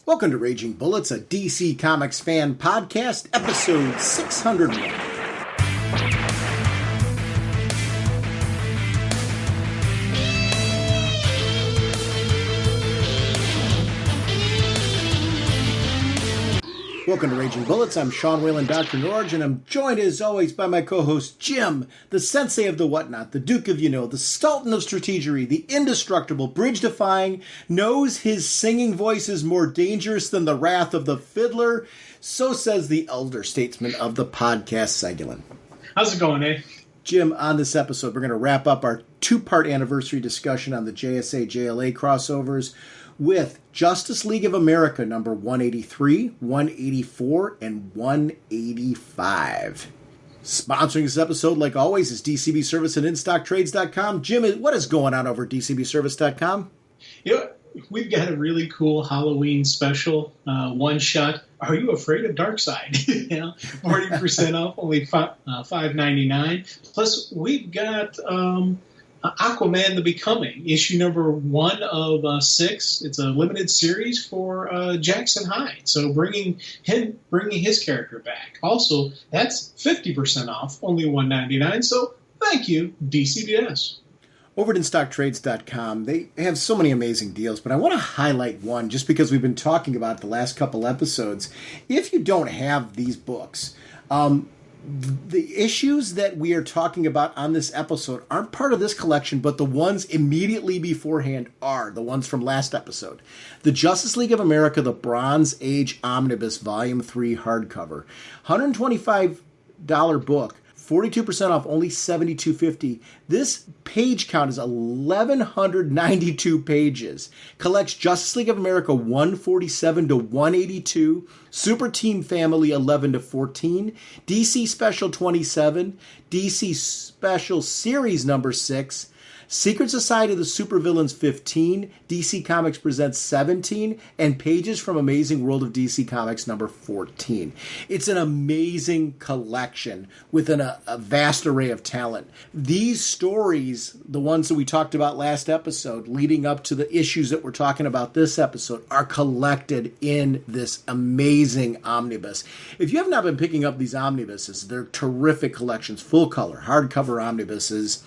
Welcome to Raging Bullets, a DC Comics fan podcast, episode 601. Welcome to Raging Bullets. I'm Sean Whalen, drnorge, and I'm joined as always by my co-host Jim, the sensei of the whatnot, the Duke of the Sultan of Strategery, the indestructible, bridge-defying, knows his singing voice is more dangerous than the wrath of the fiddler. So says the elder statesman of the podcast, Segulin. How's it going, eh? Jim, on this episode, we're going to wrap up our two-part anniversary discussion on the JSA JLA crossovers with Justice League of America number 183, 184, and 185. Sponsoring this episode, like always, is DCB Service and InStockTrades.com. Jim, what is going on over at DCBService.com? We've got a really cool Halloween special, one-shot. Are you afraid of Darkseid? 40% off, only $5.99. Plus, we've got Aquaman The Becoming, issue number 1 of 6. It's a limited series for Jackson Hyde, so bringing his character back. Also, that's 50% off, only $1.99. So thank you, DCBS. Over at InStockTrades.com, they have so many amazing deals, but I want to highlight one just because we've been talking about it the last couple episodes. If you don't have these books, the issues that we are talking about on this episode aren't part of this collection, but the ones immediately beforehand are, the ones from last episode. The Justice League of America, the Bronze Age Omnibus, Volume 3 hardcover. $125 book. 42% off, only $72.50. This page count is 1,192 pages. Collects Justice League of America 147 to 182, Super Team Family 11 to 14, DC Special 27, DC Special Series number 6, Secret Society of the Supervillains 15, DC Comics Presents 17, and Pages from Amazing World of DC Comics number 14. It's an amazing collection with a vast array of talent. These stories, the ones that we talked about last episode, leading up to the issues that we're talking about this episode, are collected in this amazing omnibus. If you have not been picking up these omnibuses, they're terrific collections, full color, hardcover omnibuses.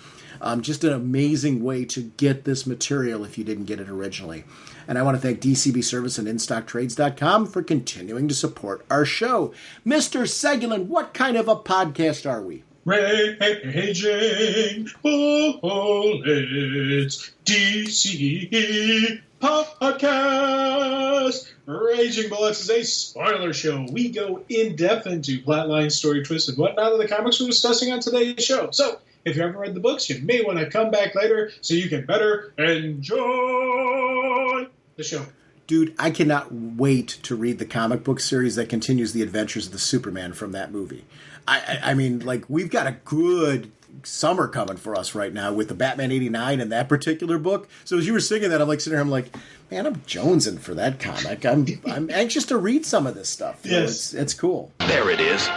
Just an amazing way to get this material if you didn't get it originally. And I want to thank DCB Service and InStockTrades.com for continuing to support our show. Mr. Segulin, what kind of a podcast are we? Raging Bullets, DC Podcast. Raging Bullets is a spoiler show. We go in depth into plotline, story twists, and whatnot of the comics we're discussing on today's show. So, if you haven't read the books, you may want to come back later so you can better enjoy the show. Dude, I cannot wait to read the comic book series that continues the adventures of the Superman from that movie. I mean, like, we've got a good summer coming for us right now with the Batman 89 and that particular book. So as you were singing that, I'm like sitting here, I'm like, man, I'm jonesing for that comic. I'm anxious to read some of this stuff. Yes. It's cool. There it is,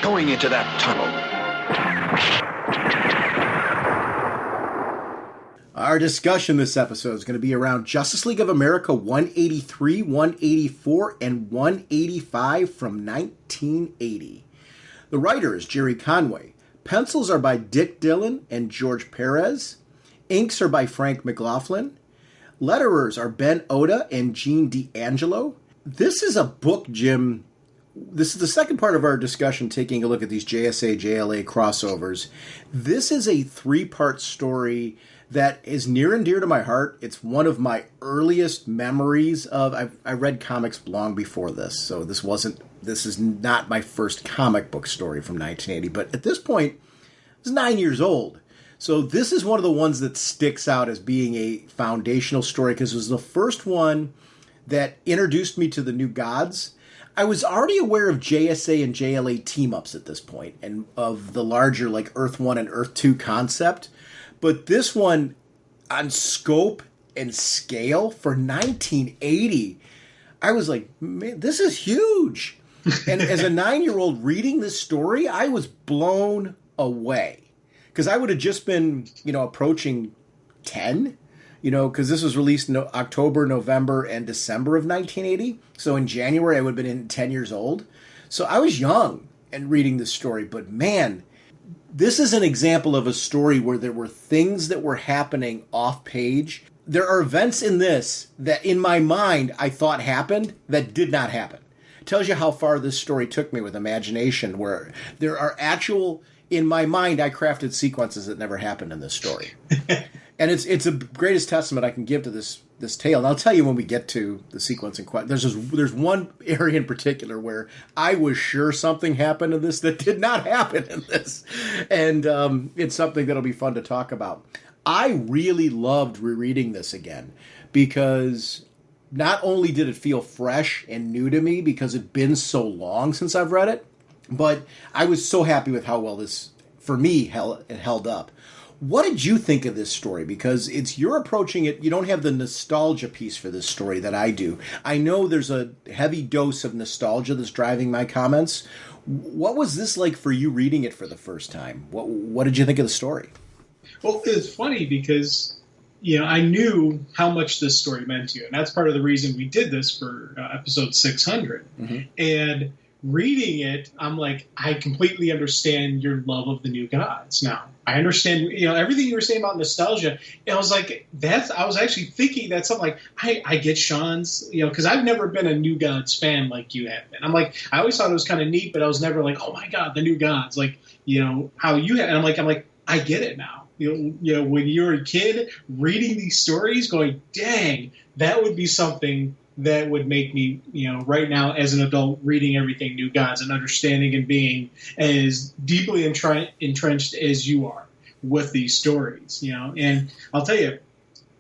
going into that tunnel. Our discussion this episode is going to be around Justice League of America 183, 184, and 185 from 1980. The writer is Jerry Conway. Pencils are by Dick Dillon and George Perez. Inks are by Frank McLaughlin. Letterers are Ben Oda and Gene D'Angelo. This is a book, Jim. This is the second part of our discussion, taking a look at these JSA JLA crossovers. This is a 3-part story that is near and dear to my heart. It's one of my earliest memories of. I read comics long before this, so this is not my first comic book story from 1980. But at this point, I was 9 years old. So this is one of the ones that sticks out as being a foundational story because it was the first one that introduced me to the New Gods. I was already aware of JSA and JLA team-ups at this point and of the larger like Earth 1 and Earth 2 concept. But this one, on scope and scale for 1980, I was like, man, this is huge. And as a 9-year-old reading this story, I was blown away. Because I would have just been, approaching 10, because this was released in October, November, and December of 1980. So in January, I would have been 10 years old. So I was young and reading this story. But man, this is an example of a story where there were things that were happening off page. There are events in this that in my mind I thought happened that did not happen. It tells you how far this story took me with imagination, where there are actual, in my mind, I crafted sequences that never happened in this story. And it's the greatest testament I can give to this tale. And I'll tell you when we get to the sequence in question. There's one area in particular where I was sure something happened in this that did not happen in this. And it's something that'll be fun to talk about. I really loved rereading this again because not only did it feel fresh and new to me because it'd been so long since I've read it, but I was so happy with how well this, for me, it held up. What did you think of this story? Because you're approaching it, you don't have the nostalgia piece for this story that I do. I know there's a heavy dose of nostalgia that's driving my comments. What was this like for you reading it for the first time? What did you think of the story? Well, it's funny because, I knew how much this story meant to you. And that's part of the reason we did this for episode 600. Mm-hmm. And reading it, I'm like, I completely understand your love of the New Gods now. I understand, everything you were saying about nostalgia. And I was like, I was actually thinking that something like, I get Sean's, because I've never been a New Gods fan like you have been. I'm like, I always thought it was kind of neat, but I was never like, oh my God, the New Gods, like, how you have. And I'm like, I get it now. When you're a kid reading these stories, going, dang, that would be something that would make me, right now as an adult reading everything New Gods and understanding and being as deeply entrenched as you are with these stories, And I'll tell you,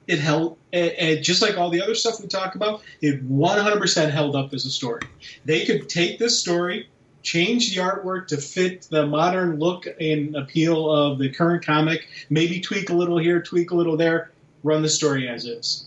it held, just like all the other stuff we talk about, it 100% held up as a story. They could take this story, change the artwork to fit the modern look and appeal of the current comic, maybe tweak a little here, tweak a little there, run the story as is.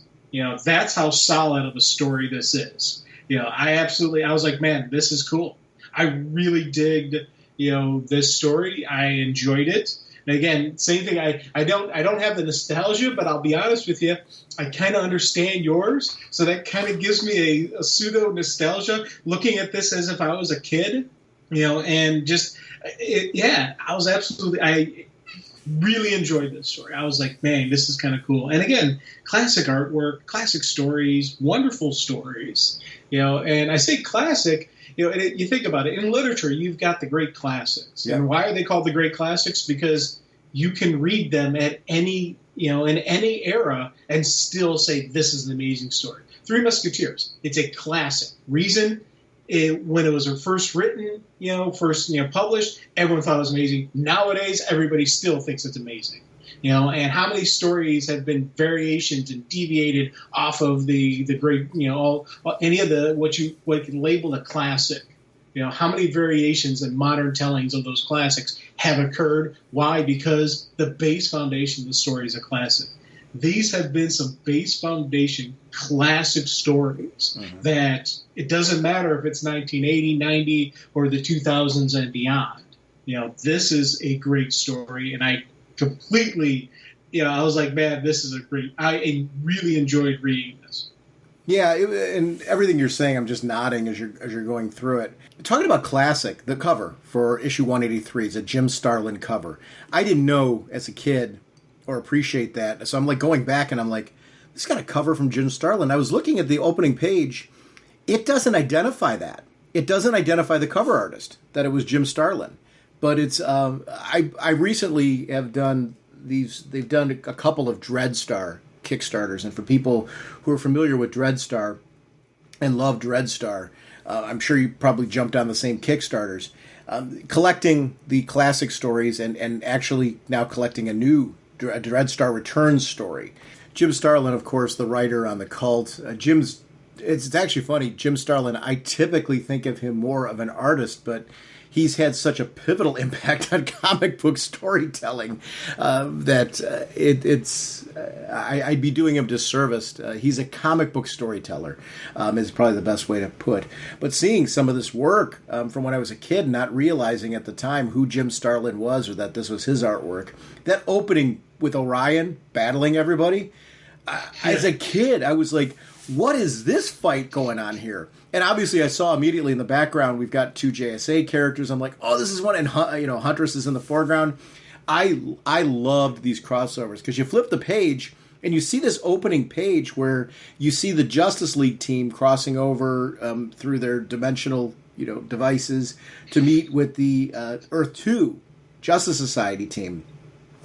That's how solid of a story this is. I was like, man, this is cool. I really digged, this story. I enjoyed it. And again, same thing. I don't have the nostalgia, but I'll be honest with you, I kind of understand yours. So that kind of gives me a pseudo nostalgia looking at this as if I was a kid, and just, I really enjoyed this story. I was like, man, this is kind of cool. And again, classic artwork, classic stories, wonderful stories, and I say classic, you think about it, in literature, you've got the great classics. Yeah. And why are they called the great classics? Because you can read them at any, in any era and still say, this is an amazing story. Three Musketeers, it's a classic. Reason, when it was first written, first published, everyone thought it was amazing. Nowadays, everybody still thinks it's amazing. And how many stories have been variations and deviated off of the great, any of the what you can label a classic. How many variations and modern tellings of those classics have occurred? Why? Because the base foundation of the story is a classic. These have been some base foundation classic stories that it doesn't matter if it's 1980, 90, or the 2000s and beyond. This is a great story, and I completely, I was like, man, this is I really enjoyed reading this. Yeah, and everything you're saying, I'm just nodding as you're going through it. Talking about classic, the cover for issue 183 is a Jim Starlin cover. I didn't know as a kid or appreciate that. So I'm like going back and I'm like, this got a cover from Jim Starlin. I was looking at the opening page. It doesn't identify that. It doesn't identify the cover artist, that it was Jim Starlin. But it's, I recently have done they've done a couple of Dreadstar Kickstarters. And for people who are familiar with Dreadstar and love Dreadstar, I'm sure you probably jumped on the same Kickstarters. Collecting the classic stories and actually now collecting a new Dreadstar Returns story. Jim Starlin, of course, the writer on The Cult. It's actually funny. Jim Starlin, I typically think of him more of an artist, but he's had such a pivotal impact on comic book storytelling that I'd be doing him disservice. He's a comic book storyteller, is probably the best way to put. But seeing some of this work from when I was a kid, not realizing at the time who Jim Starlin was or that this was his artwork, that opening with Orion battling everybody, as a kid, I was like, what is this fight going on here? And obviously I saw immediately in the background, we've got 2 JSA characters. I'm like, oh, this is one. And, Huntress is in the foreground. I loved these crossovers because you flip the page and you see this opening page where you see the Justice League team crossing over through their dimensional, devices to meet with the Earth 2 Justice Society team.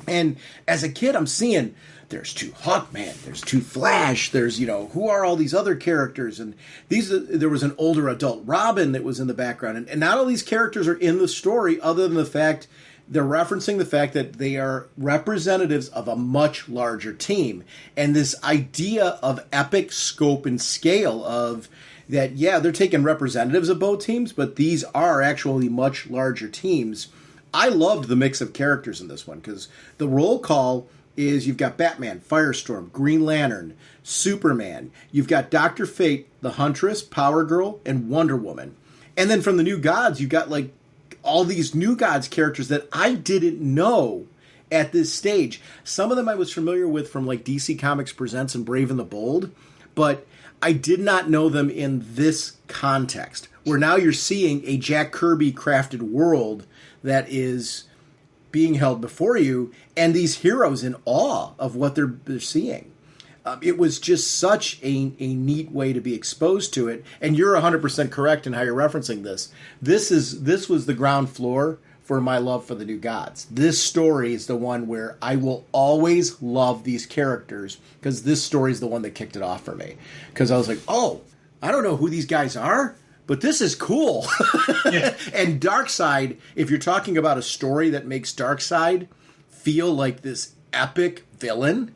And as a kid, I'm seeing there's 2 Hawkman, there's 2 Flash, there's, who are all these other characters? And there was an older adult Robin that was in the background. And not all these characters are in the story other than the fact they're referencing the fact that they are representatives of a much larger team. And this idea of epic scope and scale of that, yeah, they're taking representatives of both teams, but these are actually much larger teams. I loved the mix of characters in this one because the roll call is you've got Batman, Firestorm, Green Lantern, Superman. You've got Dr. Fate, the Huntress, Power Girl, and Wonder Woman. And then from the New Gods, you've got like all these New Gods characters that I didn't know at this stage. Some of them I was familiar with from like DC Comics Presents and Brave and the Bold, but I did not know them in this context, where now you're seeing a Jack Kirby crafted world that is being held before you, and these heroes in awe of what they're seeing. It was just such a neat way to be exposed to it, and you're 100% correct in how you're referencing this. This was the ground floor for my love for the New Gods. This story is the one where I will always love these characters because this story is the one that kicked it off for me. Because I was like, oh, I don't know who these guys are, but this is cool. Yeah. And Darkseid, if you're talking about a story that makes Darkseid feel like this epic villain,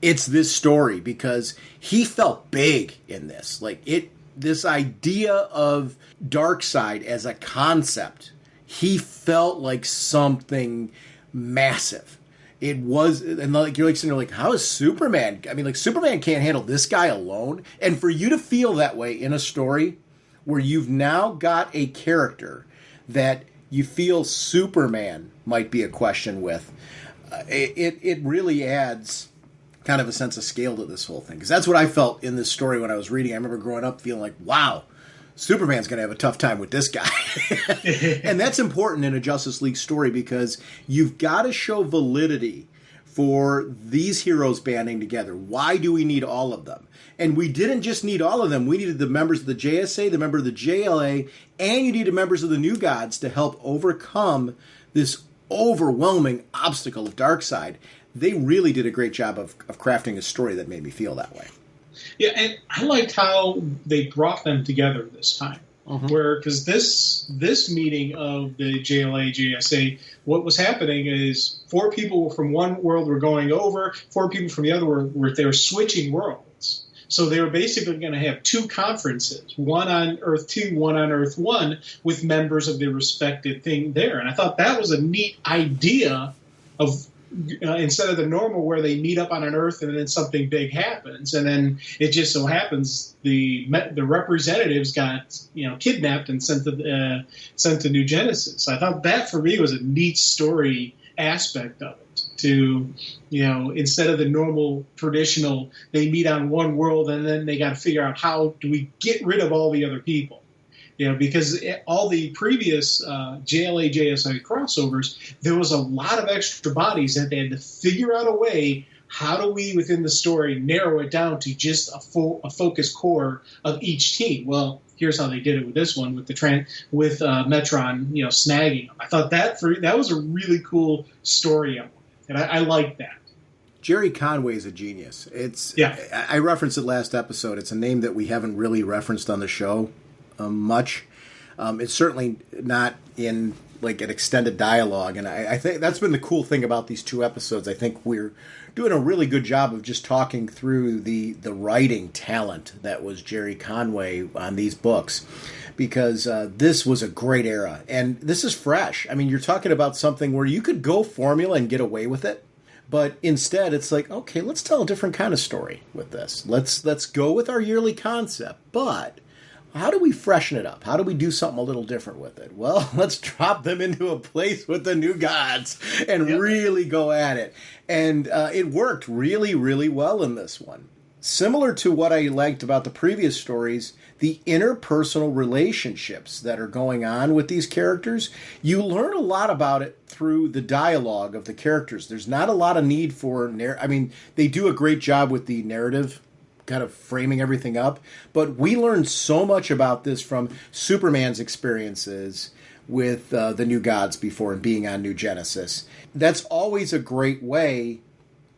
it's this story because he felt big in this. This idea of Darkseid as a concept, he felt like something massive. It was, and like you're like sitting there like, how is Superman? I mean, like Superman can't handle this guy alone. And for you to feel that way in a story where you've now got a character that you feel Superman might be a question with, it really adds kind of a sense of scale to this whole thing. Because that's what I felt in this story when I was reading. I remember growing up feeling like, wow, Superman's going to have a tough time with this guy. And that's important in a Justice League story because you've got to show validity for these heroes banding together. Why do we need all of them? And we didn't just need all of them. We needed the members of the JSA, the member of the JLA, and you needed members of the New Gods to help overcome this overwhelming obstacle of Darkseid. They really did a great job of crafting a story that made me feel that way. Yeah, and I liked how they brought them together this time. Because this meeting of the JLA, JSA, what was happening is 4 people from one world were going over, 4 people from the other were they were switching worlds. So they were basically going to have 2 conferences, one on Earth 2, one on Earth 1, with members of their respective thing there. And I thought that was a neat idea of instead of the normal where they meet up on an Earth and then something big happens, and then it just so happens the representatives got kidnapped and sent to New Genesis. I thought that for me was a neat story aspect of it. To instead of the normal traditional, they meet on one world and then they got to figure out how do we get rid of all the other people. Because all the previous JLA, JSA crossovers, there was a lot of extra bodies that they had to figure out a way, how do we, within the story, narrow it down to just a focused core of each team? Well, here's how they did it with this one, with Metron, snagging them. I thought that was a really cool story, and I liked that. Jerry Conway is a genius. I referenced it last episode. It's a name that we haven't really referenced on the show much. It's certainly not in like an extended dialogue, and I think that's been the cool thing about these 2 episodes. I think we're doing a really good job of just talking through the writing talent that was Jerry Conway on these books, because this was a great era, and this is fresh. I mean, you're talking about something where you could go formula and get away with it, but instead it's like, okay, let's tell a different kind of story with this. Let's go with our yearly concept, but how do we freshen it up? How do we do something a little different with it? Well, let's drop them into a place with the new gods and really go at it. And it worked really, really well in this one. Similar to what I liked about the previous stories, the interpersonal relationships that are going on with these characters, you learn a lot about it through the dialogue of the characters. There's not a lot of need for... they do a great job with the narrative, kind of framing everything up, but we learned so much about this from Superman's experiences with the new gods before and being on New Genesis. That's always a great way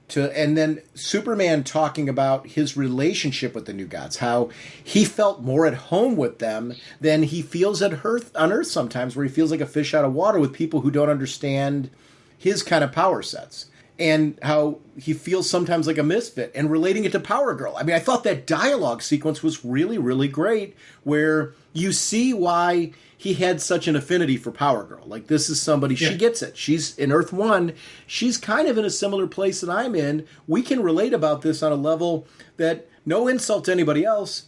to, and then Superman talking about his relationship with the new gods, how he felt more at home with them than he feels on Earth sometimes, where he feels like a fish out of water with people who don't understand his kind of power sets. And how he feels sometimes like a misfit, and relating it to Power Girl. I mean, I thought that dialogue sequence was really, really great, where you see why he had such an affinity for Power Girl. Like, this is somebody, she gets it. She's in Earth 1. She's kind of in a similar place that I'm in. We can relate about this on a level that, no insult to anybody else,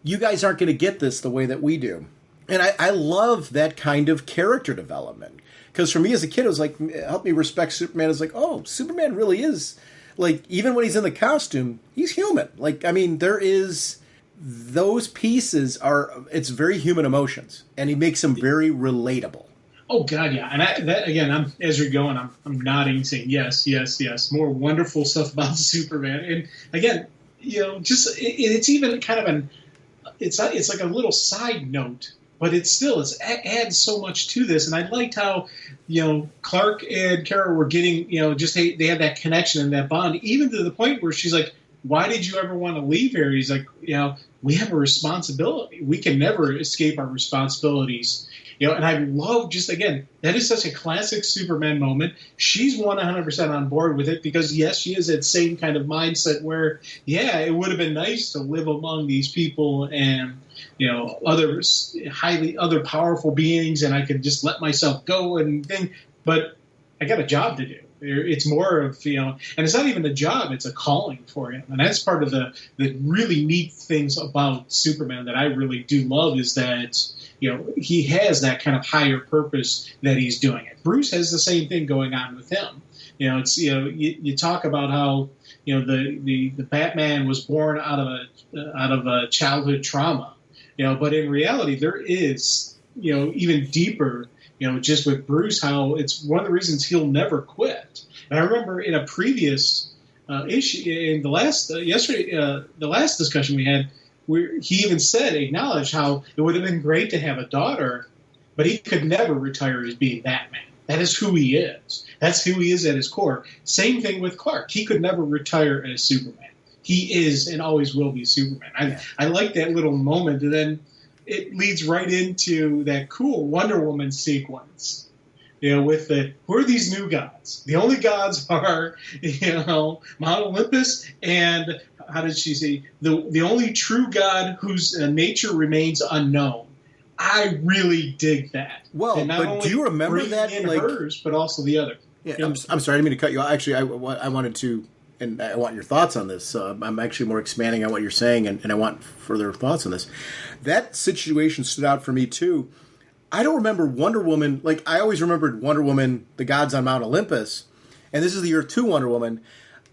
you guys aren't going to get this the way that we do. And I love that kind of character development. Because for me as a kid, it was like, help me respect Superman. It's like, oh, Superman really is, like, even when he's in the costume, he's human. Like, I mean, there is, those pieces are, it's very human emotions. And he makes them very relatable. Oh, God, yeah. And that again, as you're going, I'm nodding, saying yes, yes, yes. More wonderful stuff about Superman. And again, it's even kind of it's like a little side note. But it adds so much to this, and I liked how, Clark and Kara were getting, they had that connection and that bond, even to the point where she's like, "Why did you ever want to leave here?" He's like, "We have a responsibility. We can never escape our responsibilities." And I love that is such a classic Superman moment. She's 100% on board with it because, yes, she is that same kind of mindset where, it would have been nice to live among these people and, other powerful beings, and I could just let myself go and think, but I got a job to do. It's more of, and it's not even a job, it's a calling for him. And that's part of the really neat things about Superman that I really do love is that, he has that kind of higher purpose that he's doing it. Bruce has the same thing going on with him. You talk about how, the Batman was born out of a childhood trauma, but in reality there is, even deeper, just with Bruce, how it's one of the reasons he'll never quit. And I remember in a previous issue, in the last the last discussion we had, where he even acknowledged how it would have been great to have a daughter, but he could never retire as being Batman. That is who he is. That's who he is at his core. Same thing with Clark. He could never retire as Superman. He is and always will be Superman. I like that little moment, and then it leads right into that cool Wonder Woman sequence. With who are these new gods? The only gods are, Mount Olympus and, how did she say, the only true god whose nature remains unknown. I really dig that. Well, but do you remember that? In hers, but also the other. Yeah, I'm sorry, I didn't mean to cut you off. Actually, I wanted to, and I want your thoughts on this. I'm actually more expanding on what you're saying, and I want further thoughts on this. That situation stood out for me, too. I don't remember Wonder Woman. Like, I always remembered Wonder Woman, the gods on Mount Olympus, and this is the Earth 2 Wonder Woman.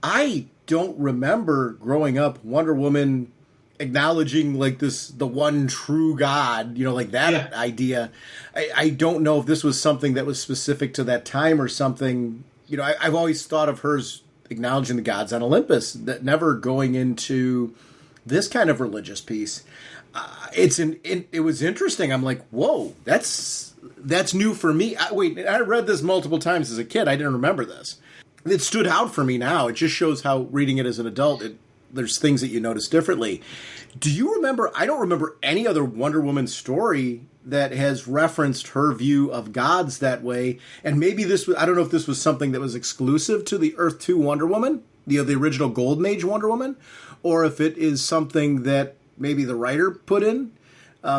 I don't remember growing up Wonder Woman acknowledging, like, the one true God, like that idea. I don't know if this was something that was specific to that time or something. I've always thought of hers acknowledging the gods on Olympus, that never going into this kind of religious piece. It was interesting. I'm like, whoa, that's new for me. I read this multiple times as a kid. I didn't remember this. It stood out for me now. It just shows how reading it as an adult, there's things that you notice differently. Do you remember? I don't remember any other Wonder Woman story that has referenced her view of gods that way. And maybe I don't know if this was something that was exclusive to the Earth 2 Wonder Woman, the original Golden Age Wonder Woman, or if it is something that maybe the writer put in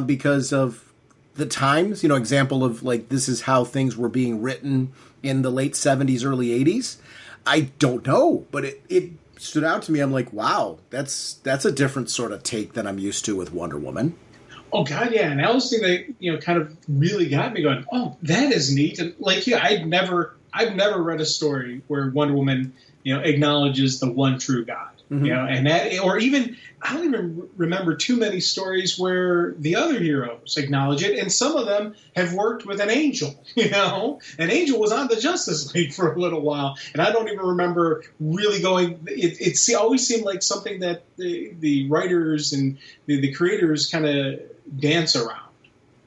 because of the times, example of, like, this is how things were being written in the late 70s, early 80s. I don't know, but it stood out to me. I'm like, wow, that's a different sort of take than I'm used to with Wonder Woman. Oh God, yeah, and that was the thing that kind of really got me going. Oh, that is neat. And like, yeah, I've never read a story where Wonder Woman, acknowledges the one true God. Mm-hmm. And that, or even I don't even remember too many stories where the other heroes acknowledge it, and some of them have worked with an angel. An angel was on the Justice League for a little while, and I don't even remember really going. It always seemed like something that the writers and the creators kind of dance around.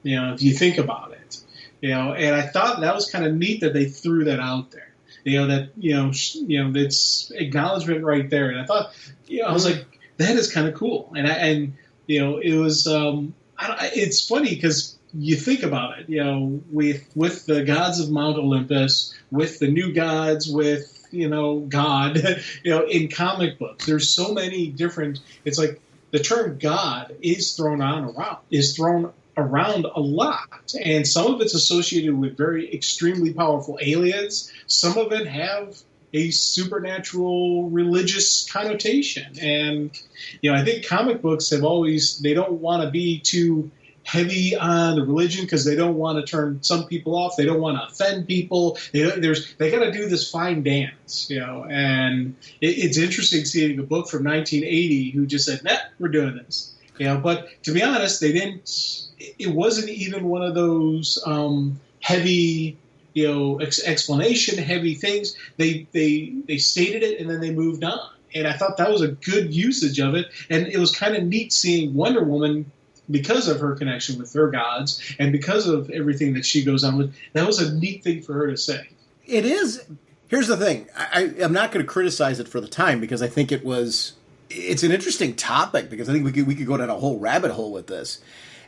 If you think about it, and I thought that was kind of neat that they threw that out there. That's acknowledgement right there. And I thought, I was like, that is kind of cool. And it was, it's funny because you think about it, with the gods of Mount Olympus, with the new gods, with, God, in comic books, there's so many different, it's like the term God is thrown around a lot, and some of it's associated with very extremely powerful aliens. Some of it have a supernatural religious connotation, and I think comic books have always, they don't want to be too heavy on the religion because they don't want to turn some people off. They don't want to offend people. They got to do this fine dance, and it's interesting seeing a book from 1980 who just said, "Nah, we're doing this." But to be honest, they didn't. It wasn't even one of those heavy, explanation heavy things. They stated it and then they moved on, and I thought that was a good usage of it. And it was kind of neat seeing Wonder Woman, because of her connection with her gods and because of everything that she goes on with. That was a neat thing for her to say. It is. Here's the thing: I'm not going to criticize it for the time because I think it's an interesting topic, because I think we could go down a whole rabbit hole with this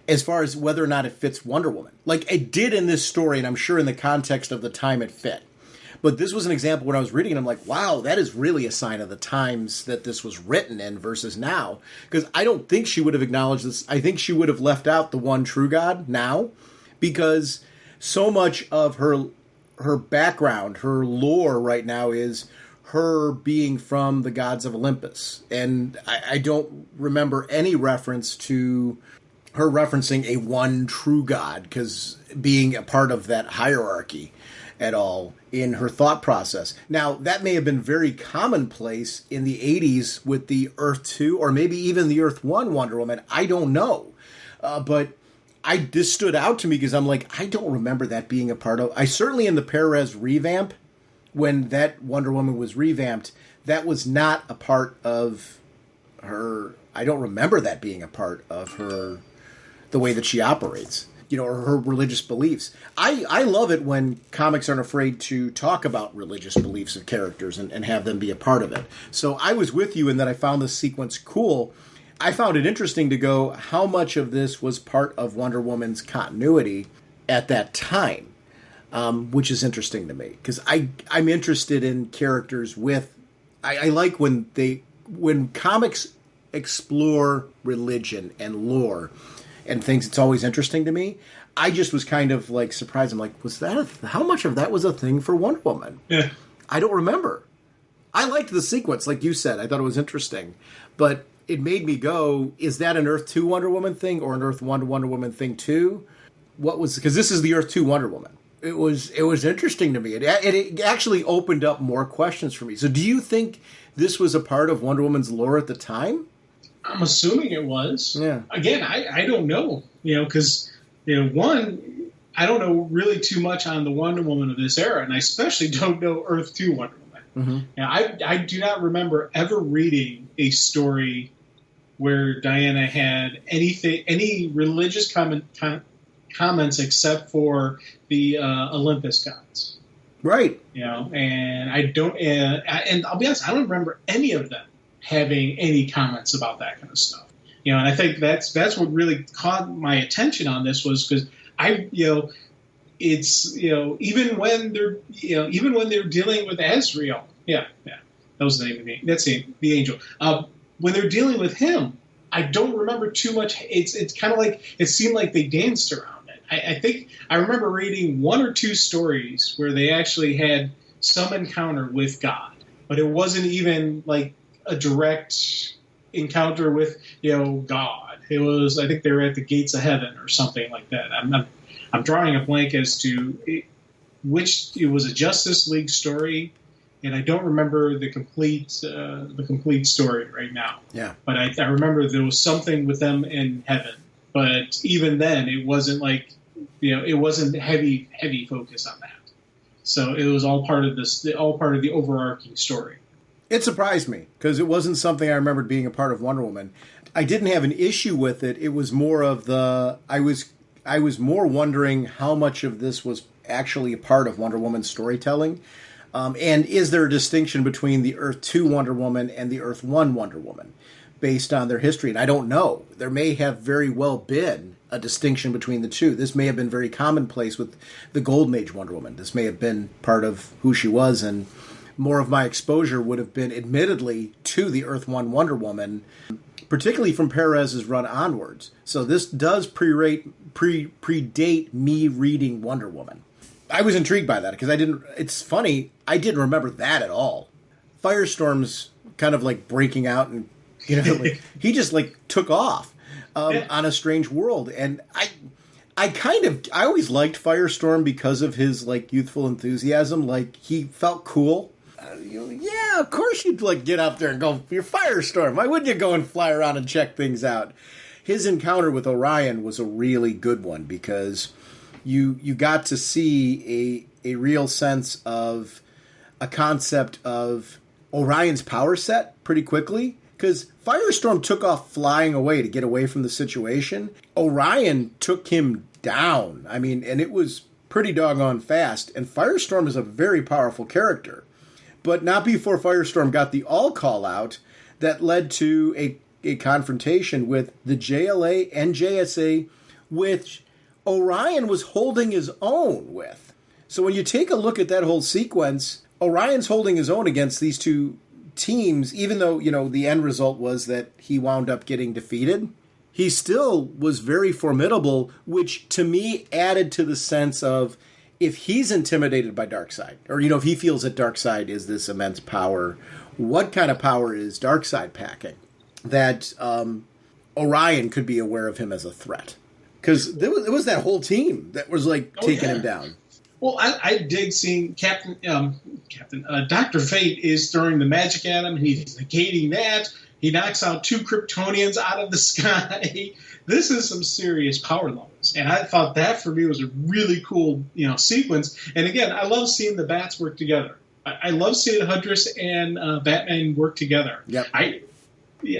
as far as whether or not it fits Wonder Woman. Like it did in this story, and I'm sure in the context of the time it fit. But this was an example when I was reading it, I'm like, wow, that is really a sign of the times that this was written in versus now. Because I don't think she would have acknowledged this. I think she would have left out the one true God now, because so much of her background, her lore right now is her being from the gods of Olympus. And I don't remember any reference to her referencing a one true God, because being a part of that hierarchy at all in her thought process. Now, that may have been very commonplace in the 80s with the Earth 2 or maybe even the Earth 1 Wonder Woman. I don't know. But this stood out to me because I'm like, I don't remember that being a part of. I certainly in the Perez revamp, when that Wonder Woman was revamped, that was not a part of her. I don't remember that being a part of her, the way that she operates, or her religious beliefs. I love it when comics aren't afraid to talk about religious beliefs of characters and have them be a part of it. So I was with you in that I found this sequence cool. I found it interesting to go, how much of this was part of Wonder Woman's continuity at that time, which is interesting to me, because I'm interested in characters with. I like when comics explore religion and lore and things. It's always interesting to me. I just was kind of like surprised. I'm like, was that how much of that was a thing for Wonder Woman? Yeah. I don't remember. I liked the sequence, like you said. I thought it was interesting, but it made me go, is that an Earth 2 Wonder Woman thing or an Earth 1 Wonder Woman thing too? Because this is the Earth 2 Wonder Woman. It was interesting to me. It actually opened up more questions for me. So do you think this was a part of Wonder Woman's lore at the time? I'm assuming it was. Yeah. Again, I don't know, because, one, I don't know really too much on the Wonder Woman of this era, and I especially don't know Earth 2 Wonder Woman. Mm-hmm. Now, I do not remember ever reading a story where Diana had any religious comments except for the Olympus gods. Right. And I don't, and I'll be honest, I don't remember any of them having any comments about that kind of stuff. And I think that's what really caught my attention on this, was because it's even when they're dealing with Azrael, that was the name of that's the angel. When they're dealing with him, I don't remember too much. It's kind of like it seemed like they danced around it. I think I remember reading one or two stories where they actually had some encounter with God, but it wasn't even like a direct encounter with God. It was, I think they were at the gates of heaven or something like that. I'm drawing a blank as to which, it was a Justice League story, and I don't remember the complete story right now. Yeah. But I remember there was something with them in heaven. But even then, it wasn't like, it wasn't heavy focus on that. So it was all part of the overarching story. It surprised me because it wasn't something I remembered being a part of Wonder Woman. I didn't have an issue with it. It was more of I was more wondering how much of this was actually a part of Wonder Woman's storytelling. And is there a distinction between the Earth 2 Wonder Woman and the Earth 1 Wonder Woman based on their history? And I don't know. There may have very well been a distinction between the two. This may have been very commonplace with the Golden Age Wonder Woman. This may have been part of who she was, and more of my exposure would have been admittedly to the Earth 1 Wonder Woman, particularly from Perez's run onwards. So this does predate me reading Wonder Woman. I was intrigued by that because it's funny, I didn't remember that at all. Firestorm's kind of like breaking out and, he just like took off on a strange world. And I always liked Firestorm because of his like youthful enthusiasm. Like he felt cool. Yeah, of course you'd like get up there and go, you're Firestorm. Why wouldn't you go and fly around and check things out? His encounter with Orion was a really good one because you got to see a real sense of a concept of Orion's power set pretty quickly. Because Firestorm took off flying away to get away from the situation. Orion took him down. I mean, and it was pretty doggone fast. And Firestorm is a very powerful character. But not before Firestorm got the all-call out that led to a confrontation with the JLA and JSA, which Orion was holding his own with. So when you take a look at that whole sequence, Orion's holding his own against these two teams, even though, the end result was that he wound up getting defeated. He still was very formidable, which to me added to the sense of, if he's intimidated by Darkseid, or, if he feels that Darkseid is this immense power, what kind of power is Darkseid packing? That Orion could be aware of him as a threat. Because it was that whole team that was, taking him down. Well, I dig seeing Dr. Fate is throwing the magic at him. He's negating that. He knocks out 2 Kryptonians out of the sky. This is some serious power levels. And I thought that, for me, was a really cool, sequence. And again, I love seeing the Bats work together. I love seeing Huntress and Batman work together. Yep. I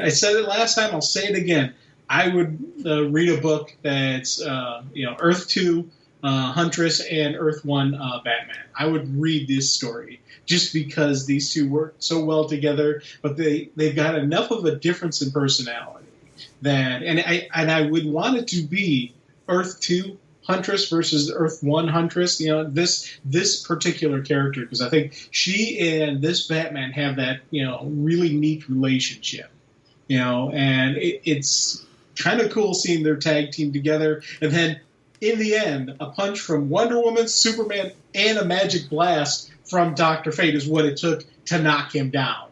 said it last time. I'll say it again. I would read a book that's, Earth 2, Huntress, and Earth 1 Batman. I would read this story just because these two work so well together, but they've got enough of a difference in personality that, and I would want it to be Earth 2 Huntress versus Earth 1 Huntress, this particular character, because I think she and this Batman have that, really neat relationship, and it's kind of cool seeing their tag team together. And then in the end, a punch from Wonder Woman, Superman, and a magic blast from Dr. Fate is what it took to knock him down.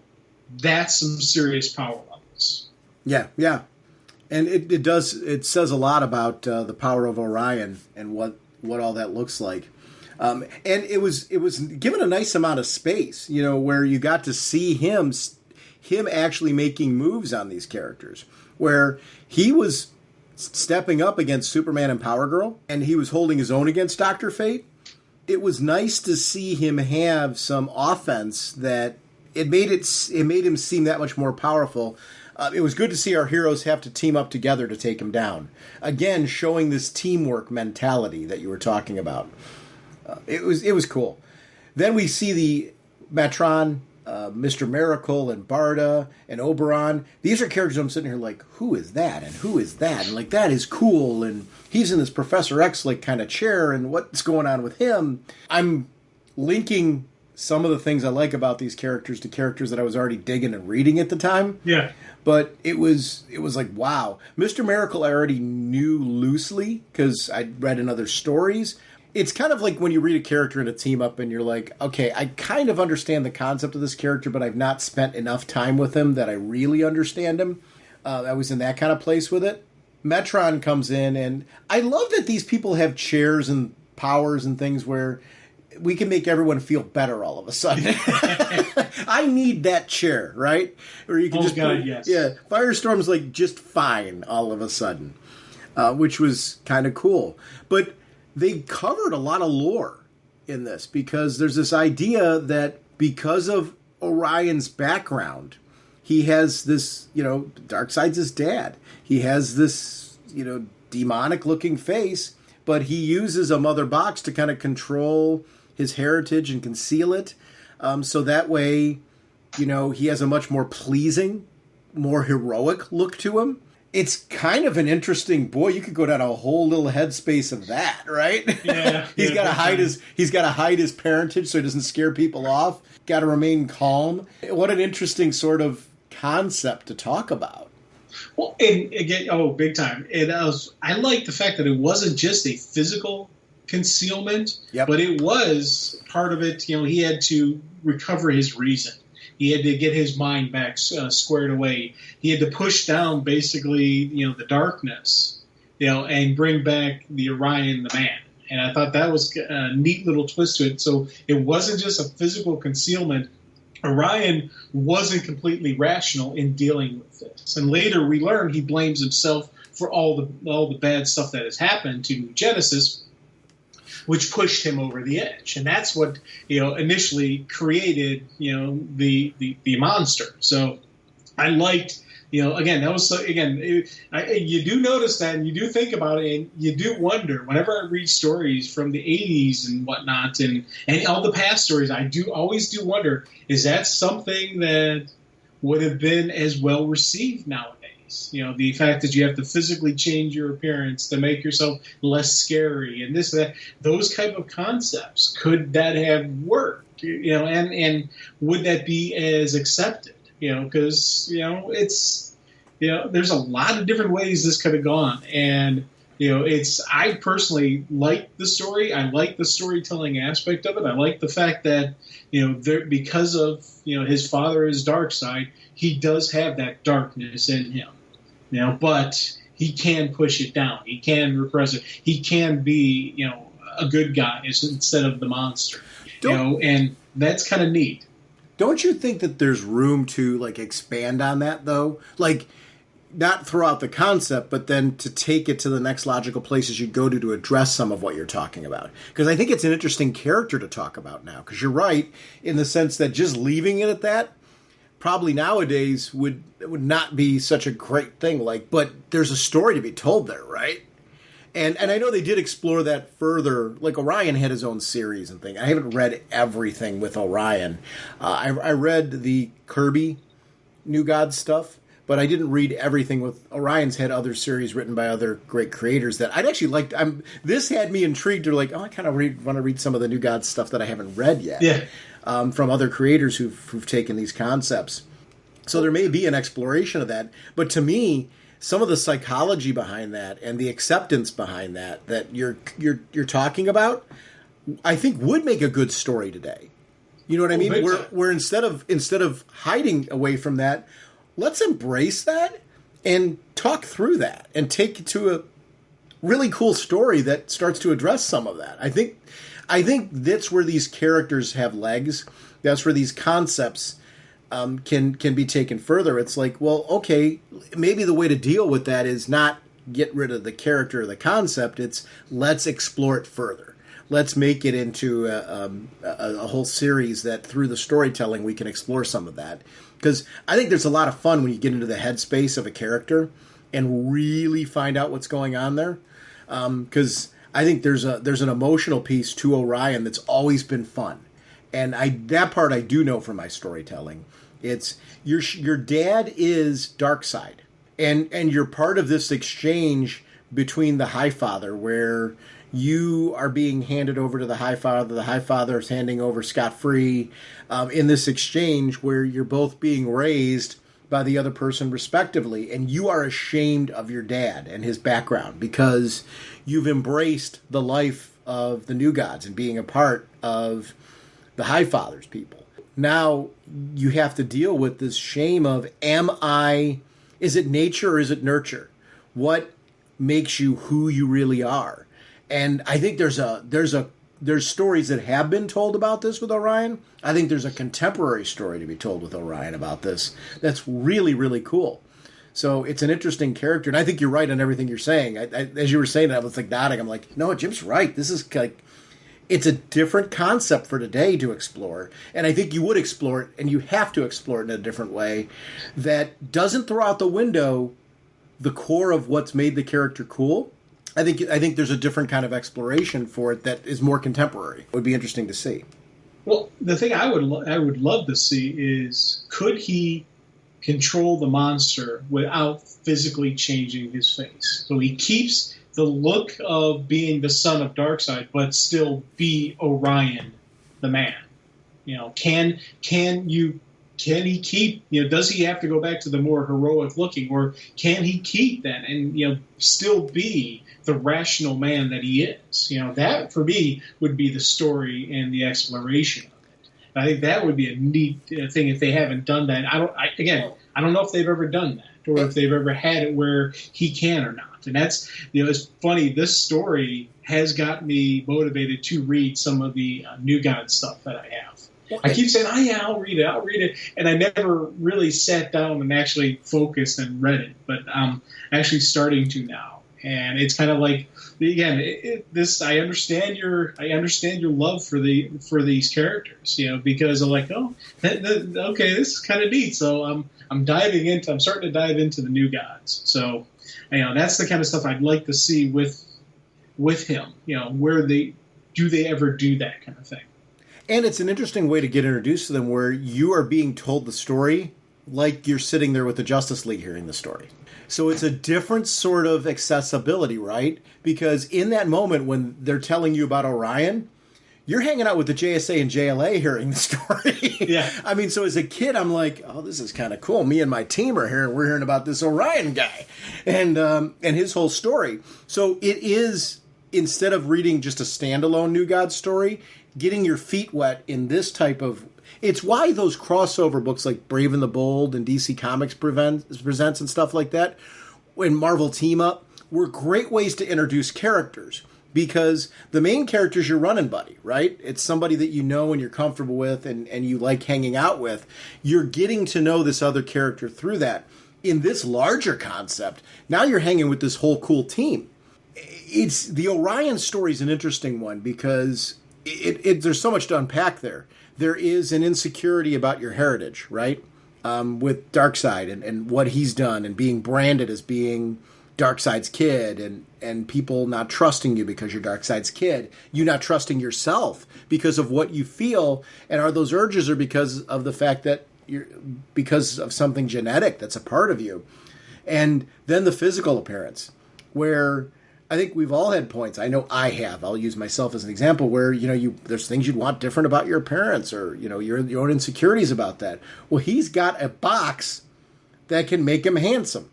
That's some serious power levels. Yeah. And it says a lot about the power of Orion and what all that looks like. And it was given a nice amount of space, where you got to see him actually making moves on these characters, where he was stepping up against Superman and Power Girl, and he was holding his own against Dr. Fate. It was nice to see him have some offense that it made him seem that much more powerful. It was good to see our heroes have to team up together to take him down. Again, showing this teamwork mentality that you were talking about. It was cool. Then we see the Matron, Mr. Miracle, and Barda, and Oberon. These are characters I'm sitting here like, who is that? And who is that? And that is cool. And he's in this Professor X kind of chair, and what's going on with him? I'm linking some of the things I like about these characters to characters that I was already digging and reading at the time. Yeah. But it was like, wow. Mr. Miracle I already knew loosely because I'd read in other stories. It's kind of like when you read a character in a team up and you're like, okay, I kind of understand the concept of this character, but I've not spent enough time with him that I really understand him. I was in that kind of place with it. Metron comes in, and I love that these people have chairs and powers and things where we can make everyone feel better all of a sudden. I need that chair, right? Or you can yes. Yeah, Firestorm's like just fine all of a sudden, which was kind of cool. But they covered a lot of lore in this because there's this idea that because of Orion's background, he has this, Darkseid's his dad. He has this, demonic-looking face, but he uses a mother box to kind of control his heritage and conceal it. So that way, he has a much more pleasing, more heroic look to him. It's kind of an interesting boy. You could go down a whole little headspace of that, right? Yeah. He's got to hide his parentage so he doesn't scare people off. Got to remain calm. What an interesting sort of concept to talk about. Well, and again, big time. I like the fact that it wasn't just a physical concealment, but it was part of it. He had to recover his reason. He had to get his mind back squared away. He had to push down basically, the darkness, and bring back the Orion, the man. And I thought that was a neat little twist to it. So it wasn't just a physical concealment. Orion wasn't completely rational in dealing with this. And later we learn he blames himself for all the bad stuff that has happened to Genesis, which pushed him over the edge. And that's what, initially created, the monster. So I liked, again, that was, you do notice that and you do think about it and you do wonder, whenever I read stories from the 80s and whatnot and all the past stories, I always do wonder, is that something that would have been as well received nowadays? The fact that you have to physically change your appearance to make yourself less scary and this, that, those type of concepts, could that have worked? And would that be as accepted? Because, it's, there's a lot of different ways this could have gone. And, I personally like the story. I like the storytelling aspect of it. I like the fact that, because of, his father is Darkseid, he does have that darkness in him, but he can push it down. He can repress it. He can be, a good guy instead of the monster, and that's kind of neat. Don't you think that there's room to expand on that though? Not throw out the concept, but then to take it to the next logical places you go to address some of what you're talking about. Because I think it's an interesting character to talk about now. Because you're right in the sense that just leaving it at that probably nowadays would not be such a great thing. But there's a story to be told there, right? And I know they did explore that further. Orion had his own series and thing. I haven't read everything with Orion. I read the Kirby New Gods stuff, but I didn't read everything with Orion's had other series written by other great creators that I'd actually liked. This had me intrigued to I kind of want to read some of the New Gods stuff that I haven't read yet. Yeah. From other creators who've taken these concepts. So there may be an exploration of that. But to me, some of the psychology behind that and the acceptance behind that you're talking about, I think would make a good story today. You know what I mean? Where instead of hiding away from that, let's embrace that and talk through that and take it to a really cool story that starts to address some of that. I think that's where these characters have legs. That's where these concepts can be taken further. It's okay, maybe the way to deal with that is not get rid of the character or the concept. It's let's explore it further. Let's make it into a whole series that through the storytelling we can explore some of that. Because I think there's a lot of fun when you get into the headspace of a character and really find out what's going on there. Because I think there's an emotional piece to Orion that's always been fun. And that part I do know from my storytelling. It's your dad is Darkseid. And you're part of this exchange between the Highfather where you are being handed over to the Highfather is handing over scot-free in this exchange where you're both being raised by the other person respectively, and you are ashamed of your dad and his background because you've embraced the life of the New Gods and being a part of the Highfather's people. Now you have to deal with this shame of, is it nature or is it nurture? What makes you who you really are. And I think there's stories that have been told about this with Orion. I think there's a contemporary story to be told with Orion about this that's really, really cool. So it's an interesting character, and I think you're right on everything you're saying. As you were saying that, I was like nodding. I'm like, no, Jim's right. This is like, it's a different concept for today to explore, and I think you would explore it, and you have to explore it in a different way that doesn't throw out the window the core of what's made the character cool. I think there's a different kind of exploration for it that is more contemporary. It would be interesting to see. Well, the thing I would love to see is, could he control the monster without physically changing his face? So he keeps the look of being the son of Darkseid, but still be Orion, the man. Can he keep, does he have to go back to the more heroic looking, or can he keep that and, still be the rational man that he is? That for me would be the story and the exploration of it. I think that would be a neat thing if they haven't done that. I don't know if they've ever done that, or if they've ever had it where he can or not. And that's, it's funny, this story has got me motivated to read some of the New God stuff that I have. I keep saying, I'll read it. And I never really sat down and actually focused and read it. But I'm actually starting to now. And it's kind of like, again, I understand your love for these characters, because I'm like, okay, this is kind of neat. So I'm starting to dive into the New Gods. So, that's the kind of stuff I'd like to see with him. Where do they ever do that kind of thing? And it's an interesting way to get introduced to them, where you are being told the story like you're sitting there with the Justice League hearing the story. So it's a different sort of accessibility, right? Because in that moment when they're telling you about Orion, you're hanging out with the JSA and JLA hearing the story. Yeah. I mean, so as a kid, I'm like, oh, this is kind of cool. Me and my team are here, and we're hearing about this Orion guy and his whole story. So it is, instead of reading just a standalone New God story, getting your feet wet in this type of... It's why those crossover books like Brave and the Bold and DC Comics Presents and stuff like that, when Marvel Team Up, were great ways to introduce characters. Because the main character's your running buddy, right? It's somebody that you know and you're comfortable with and you like hanging out with. You're getting to know this other character through that. In this larger concept, now you're hanging with this whole cool team. It's the Orion story is an interesting one because there's so much to unpack there. There is an insecurity about your heritage, right? With Darkseid and what he's done and being branded as being Darkseid's kid and people not trusting you because you're Darkseid's kid. You not trusting yourself because of what you feel. And are those urges are because of the fact that because of something genetic that's a part of you. And then the physical appearance, where I think we've all had points. I know I have. I'll use myself as an example where, there's things you'd want different about your appearance or, your own insecurities about that. Well, he's got a box that can make him handsome.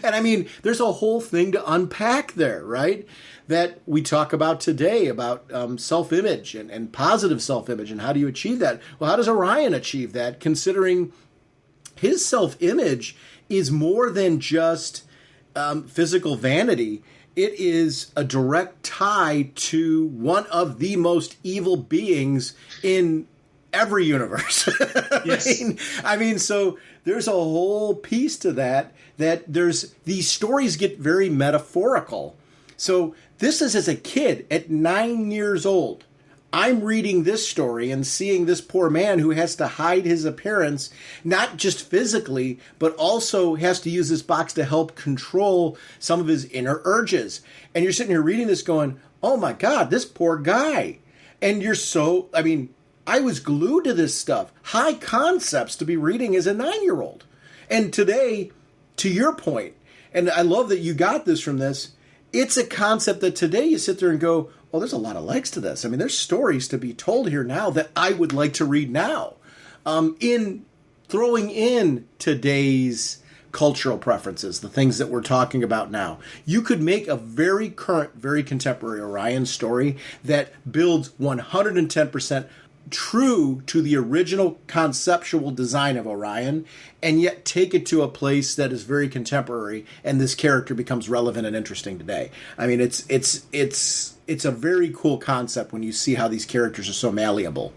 And I mean, there's a whole thing to unpack there, right? That we talk about today about self-image and positive self-image and how do you achieve that? Well, how does Orion achieve that, considering his self-image is more than just physical vanity? It is a direct tie to one of the most evil beings in every universe. Yes. I mean, so there's a whole piece to that there's these stories get very metaphorical. So this is as a kid at 9 years old. I'm reading this story and seeing this poor man who has to hide his appearance, not just physically, but also has to use this box to help control some of his inner urges. And you're sitting here reading this going, oh my God, this poor guy. And I was glued to this stuff. High concepts to be reading as a 9-year-old. And today, to your point, and I love that you got this from this, it's a concept that today you sit there and go, oh, there's a lot of legs to this. I mean, there's stories to be told here now that I would like to read now. In throwing in today's cultural preferences, the things that we're talking about now, you could make a very current, very contemporary Orion story that builds 110% true to the original conceptual design of Orion, and yet take it to a place that is very contemporary, and this character becomes relevant and interesting today. I mean, it's a very cool concept when you see how these characters are so malleable.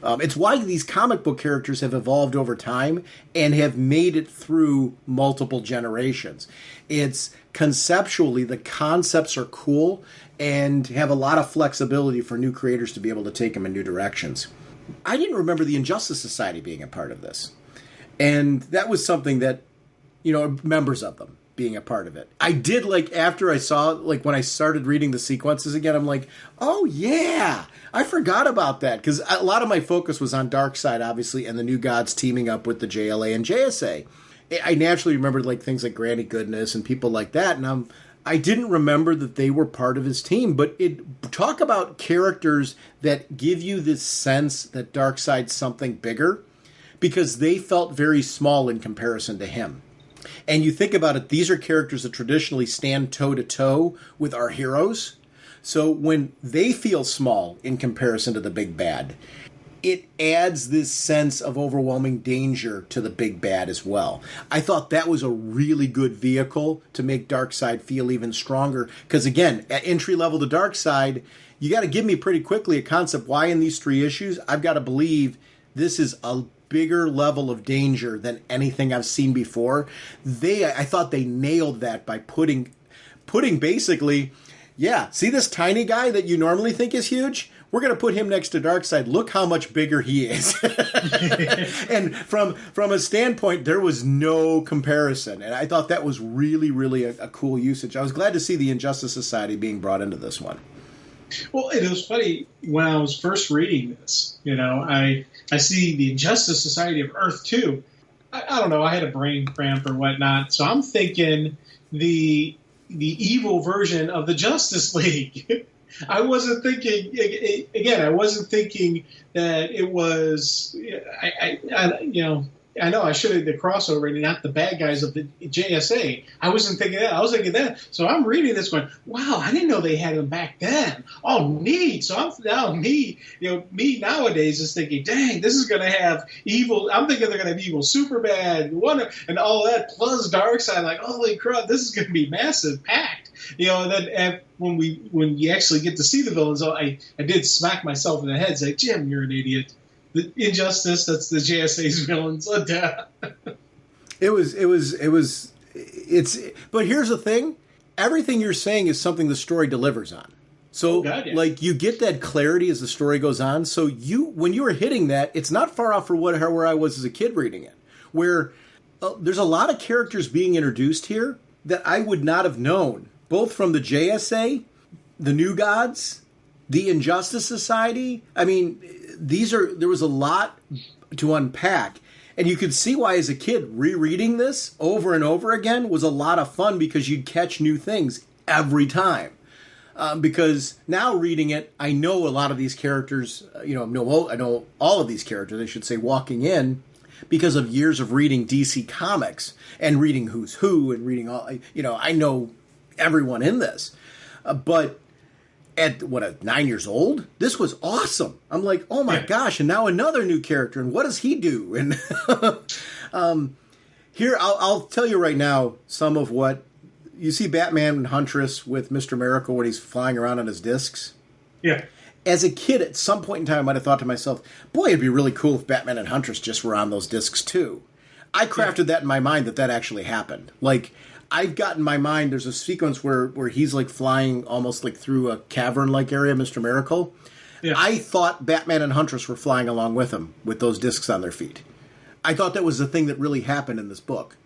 It's why these comic book characters have evolved over time and have made it through multiple generations. It's conceptually, the concepts are cool and have a lot of flexibility for new creators to be able to take them in new directions. I didn't remember the Injustice Society being a part of this. And that was something that, members of them being a part of it. I did, after I saw, when I started reading the sequences again, I'm like, oh, yeah, I forgot about that. Because a lot of my focus was on Darkseid, obviously, and the New Gods teaming up with the JLA and JSA. I naturally remembered, things like Granny Goodness and people like that, and I didn't remember that they were part of his team. But talk about characters that give you this sense that Darkseid's something bigger, because they felt very small in comparison to him. And you think about it, these are characters that traditionally stand toe-to-toe with our heroes. So when they feel small in comparison to the big bad, it adds this sense of overwhelming danger to the big bad as well. I thought that was a really good vehicle to make Darkseid feel even stronger. Because again, at entry level to Darkseid, you got to give me pretty quickly a concept why in these 3 issues, I've got to believe this is a bigger level of danger than anything I've seen before. I thought they nailed that by putting basically, see this tiny guy that you normally think is huge? We're going to put him next to Darkseid. Look how much bigger he is. And from a standpoint, there was no comparison. And I thought that was really, really a cool usage. I was glad to see the Injustice Society being brought into this one. Well, it was funny when I was first reading this. I see the Injustice Society of Earth 2. I don't know. I had a brain cramp or whatnot, so I'm thinking the evil version of the Justice League. I wasn't thinking that it was. I know I should have the crossover and not the bad guys of the JSA. I wasn't thinking that. I was thinking that. So I'm reading this going, wow, I didn't know they had them back then. Oh, neat. So me nowadays is thinking, dang, this is going to have evil. I'm thinking they're going to have evil Superbad, Wonder, and all that plus Darkseid. Like, holy crap, this is going to be massive, packed. And then when you actually get to see the villains, I did smack myself in the head, say, Jim, you're an idiot. The Injustice, that's the JSA's villains. But here's the thing. Everything you're saying is something the story delivers on. So, you get that clarity as the story goes on. So when you were hitting that, it's not far off from where I was as a kid reading it, where there's a lot of characters being introduced here that I would not have known, both from the JSA, the New Gods, the Injustice Society. I mean, there was a lot to unpack. And you could see why, as a kid, rereading this over and over again was a lot of fun, because you'd catch new things every time. Because now reading it, I know a lot of these characters, I know all of these characters, I should say, walking in, because of years of reading DC Comics and reading Who's Who and reading all, I know everyone in this. But at 9 years old, this was awesome. I'm like, oh my gosh, and now another new character, and what does he do? And here, I'll tell you right now some of what you see. Batman and Huntress with Mr. Miracle when he's flying around on his discs. Yeah. As a kid, at some point in time, I might have thought to myself, boy, it'd be really cool if Batman and Huntress just were on those discs too. I crafted that in my mind that actually happened. I've got in my mind, there's a sequence where he's flying almost through a cavern-like area, Mr. Miracle. Yeah. I thought Batman and Huntress were flying along with him with those discs on their feet. I thought that was the thing that really happened in this book.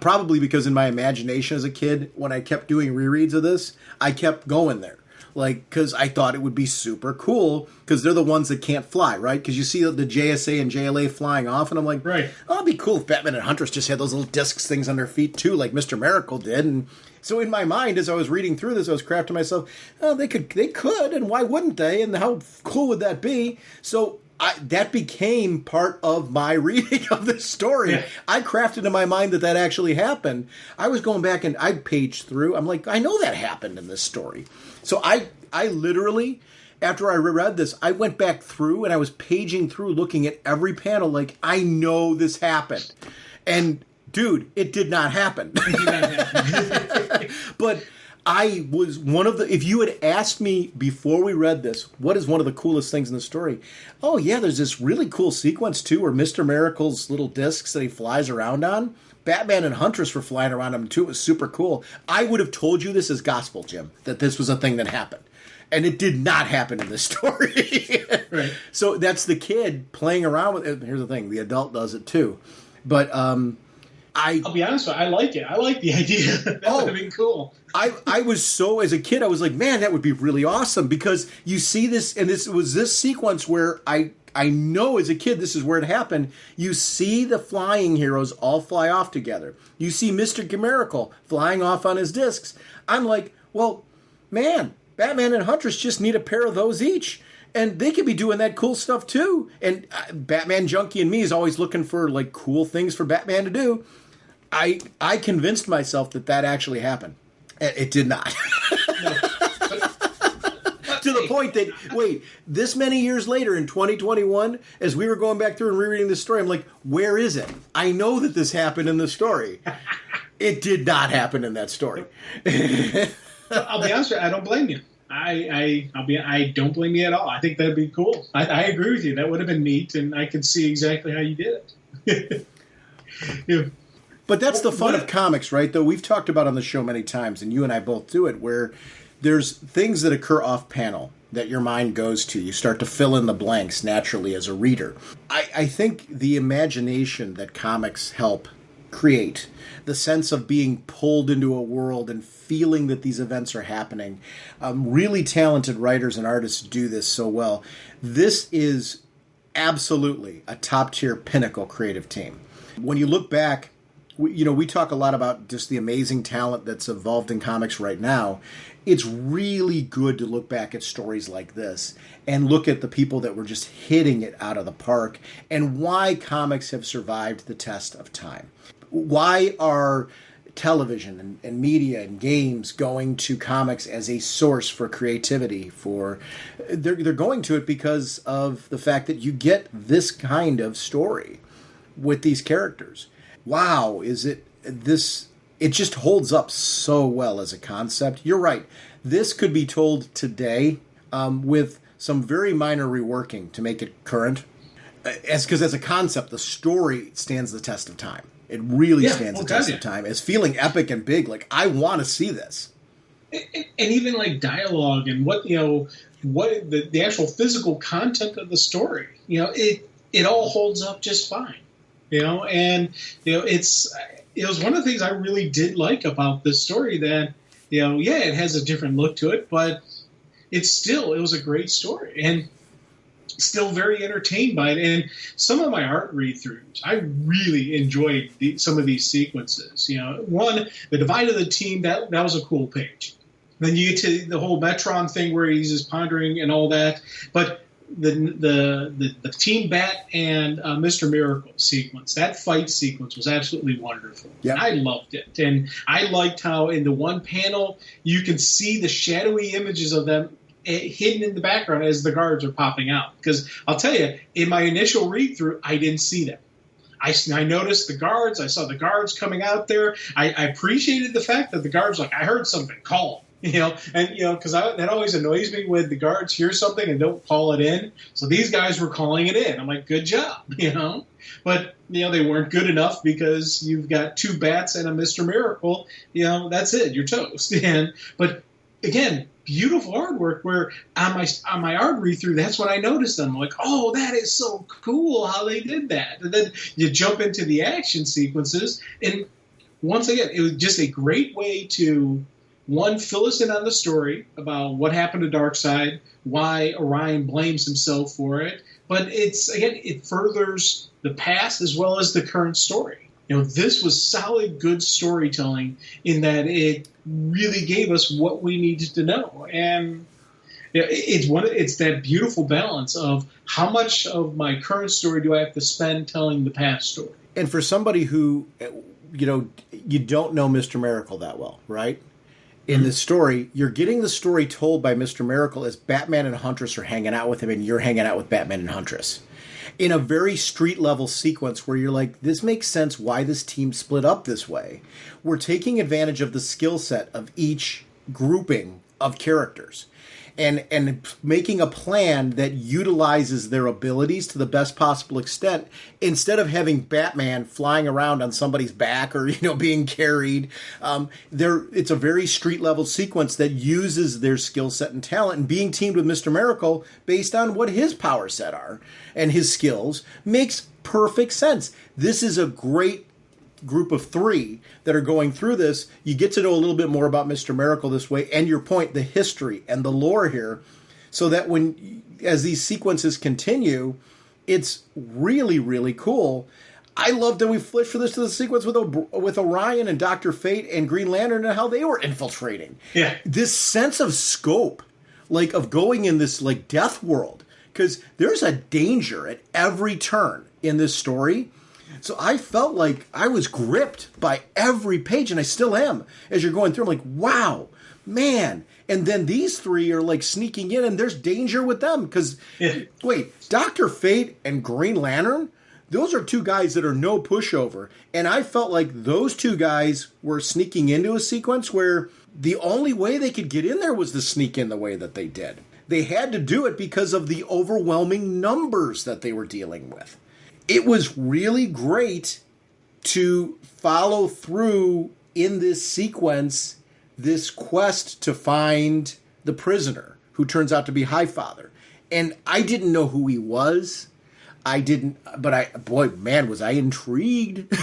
Probably because in my imagination as a kid, when I kept doing rereads of this, I kept going there. Because I thought it would be super cool, because they're the ones that can't fly, right? Because you see the JSA and JLA flying off, and I'm like, right. Oh, it'd be cool if Batman and Huntress just had those little discs things on their feet, too, like Mr. Miracle did. And so in my mind, as I was reading through this, I was crafting myself, oh, they could, and why wouldn't they? And how cool would that be? So that became part of my reading of this story. Yeah. I crafted in my mind that actually happened. I was going back and I paged through. I'm like, I know that happened in this story. So I literally, after I reread this, I went back through and I was paging through looking at every panel like, I know this happened. And, dude, it did not happen. It did not happen. But I was one of the... If you had asked me before we read this, what is one of the coolest things in the story? Oh, yeah, there's this really cool sequence, too, where Mr. Miracle's little discs that he flies around on, Batman and Huntress were flying around him, too. It was super cool. I would have told you this as gospel, Jim, that this was a thing that happened. And it did not happen in this story. Right. So that's the kid playing around with it. Here's the thing. The adult does it, too. But I'll be honest with you, I like it. I like the idea. That would have been cool. I was so, as a kid, I was like, man, that would be really awesome. Because you see this, and this was this sequence where I know as a kid this is where it happened. You see the flying heroes all fly off together. You see Mr. Miracle flying off on his discs. I'm like, well, man, Batman and Huntress just need a pair of those each. And they could be doing that cool stuff too. And Batman Junkie and me is always looking for like cool things for Batman to do. I convinced myself that actually happened. It did not. No. To the point that, wait, this many years later in 2021, as we were going back through and rereading this story, I'm like, where is it? I know that this happened in the story. It did not happen in that story. I'll be honest with you, I don't blame you. I don't blame you at all. I think that'd be cool. I agree with you. That would have been neat, and I could see exactly how you did it. Yeah. But that's the fun of comics, right? Though we've talked about on the show many times, and you and I both do it, where there's things that occur off panel that your mind goes to. You start to fill in the blanks naturally as a reader. I think the imagination that comics help create, the sense of being pulled into a world and feeling that these events are happening, really talented writers and artists do this so well. This is absolutely a top-tier pinnacle creative team. When you look back, we talk a lot about just the amazing talent that's evolved in comics right now. It's really good to look back at stories like this and look at the people that were just hitting it out of the park and why comics have survived the test of time. Why are television and media and games going to comics as a source for creativity? They're going to it because of the fact that you get this kind of story with these characters. Wow, it just holds up so well as a concept. You're right. This could be told today with some very minor reworking to make it current. Because as a concept, the story stands the test of time. It really stands the test of time. It's feeling epic and big. Like, I want to see this. And even like dialogue and what the actual physical content of the story, it all holds up just fine. And it was one of the things I really did like about this story that, it has a different look to it, but it was a great story and still very entertained by it. And some of my art read-throughs, I really enjoyed some of these sequences. One, the divide of the team, that was a cool page. Then you get to the whole Metron thing where he's just pondering and all that. But the Team Bat and Mr. Miracle sequence, that fight sequence was absolutely wonderful. Yep. I loved it. And I liked how in the one panel you can see the shadowy images of them hidden in the background as the guards are popping out. Because I'll tell you, in my initial read-through, I didn't see them. I noticed the guards. I saw the guards coming out there. I appreciated the fact that the guards I heard something, call. Because that always annoys me when the guards hear something and don't call it in. So these guys were calling it in. I'm like, good job, But, they weren't good enough because you've got two bats and a Mr. Miracle. That's it. You're toast. But, again, beautiful artwork where on my art read-through, that's when I noticed them. I'm like, oh, that is so cool how they did that. And then you jump into the action sequences. And once again, it was just a great way to... One, fill us in on the story about what happened to Darkseid, why Orion blames himself for it. But it furthers the past as well as the current story. This was solid, good storytelling in that it really gave us what we needed to know. And it's that beautiful balance of how much of my current story do I have to spend telling the past story. And for somebody who, you don't know Mr. Miracle that well, right? in this story, you're getting the story told by Mr. Miracle as Batman and Huntress are hanging out with him, and you're hanging out with Batman and Huntress. In a very street-level sequence where you're like, this makes sense why this team split up this way. We're taking advantage of the skill set of each grouping of characters and making a plan that utilizes their abilities to the best possible extent instead of having Batman flying around on somebody's back or, being carried. It's a very street-level sequence that uses their skill set and talent, and being teamed with Mr. Miracle based on what his power set are and his skills makes perfect sense. This is a great group of three that are going through this. You get to know a little bit more about Mr. Miracle this way, and your point, the history and the lore here, so that as these sequences continue, it's really, really cool. I love that we flipped for this to the sequence with Orion and Dr. Fate and Green Lantern and how they were infiltrating. Yeah. This sense of scope, of going in this death world, because there's a danger at every turn in this story. So I felt like I was gripped by every page, and I still am. As you're going through, I'm like, wow, man. And then these three are sneaking in, and there's danger with them. Because, wait, Dr. Fate and Green Lantern, those are two guys that are no pushover. And I felt like those two guys were sneaking into a sequence where the only way they could get in there was to sneak in the way that they did. They had to do it because of the overwhelming numbers that they were dealing with. It was really great to follow through in this sequence, this quest to find the prisoner, who turns out to be Highfather. And I didn't know who he was. Was I intrigued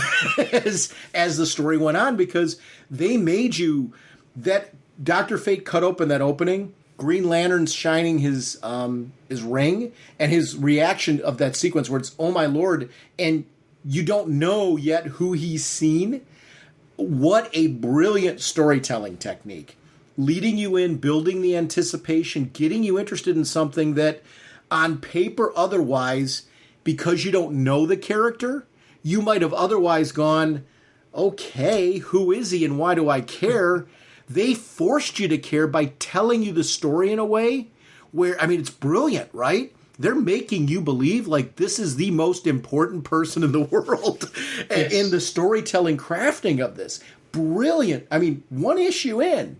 as the story went on, because they made you, that Dr. Fate cut open that opening, Green Lantern's shining his ring, and his reaction of that sequence where it's, oh my lord, and you don't know yet who he's seen. What a brilliant storytelling technique. Leading you in, building the anticipation, getting you interested in something that on paper otherwise, because you don't know the character, you might have otherwise gone, okay, who is he and why do I care? They forced you to care by telling you the story in a way where, it's brilliant, right? They're making you believe this is the most important person in the world. Yes. In the storytelling crafting of this. Brilliant. One issue in,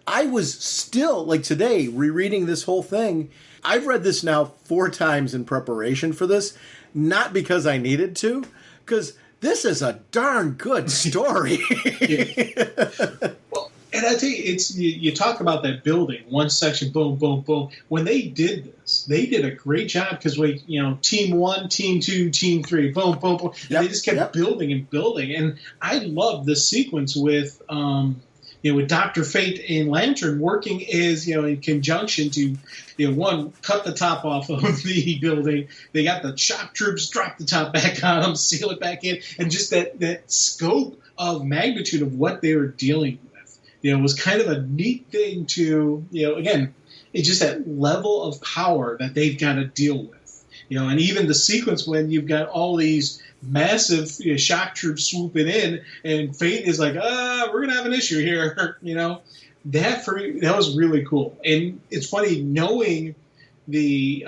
I was still, today, rereading this whole thing. I've read this now 4 times in preparation for this, not because I needed to, because this is a darn good story. Well, and I tell you, you talk about that building, one section, boom, boom, boom. When they did this, they did a great job because team 1, team 2, team 3, boom, boom, boom. Yep, they just kept building and building. And I love the sequence with Dr. Fate and Lantern working in conjunction to, one, cut the top off of the building. They got the shock troops, drop the top back on them, seal it back in. And just that scope of magnitude of what they were dealing with. Was kind of a neat thing to, again, it's just that level of power that they've got to deal with. And even the sequence when you've got all these massive shock troops swooping in, and Fate is like, we're going to have an issue here. That was really cool. And it's funny knowing the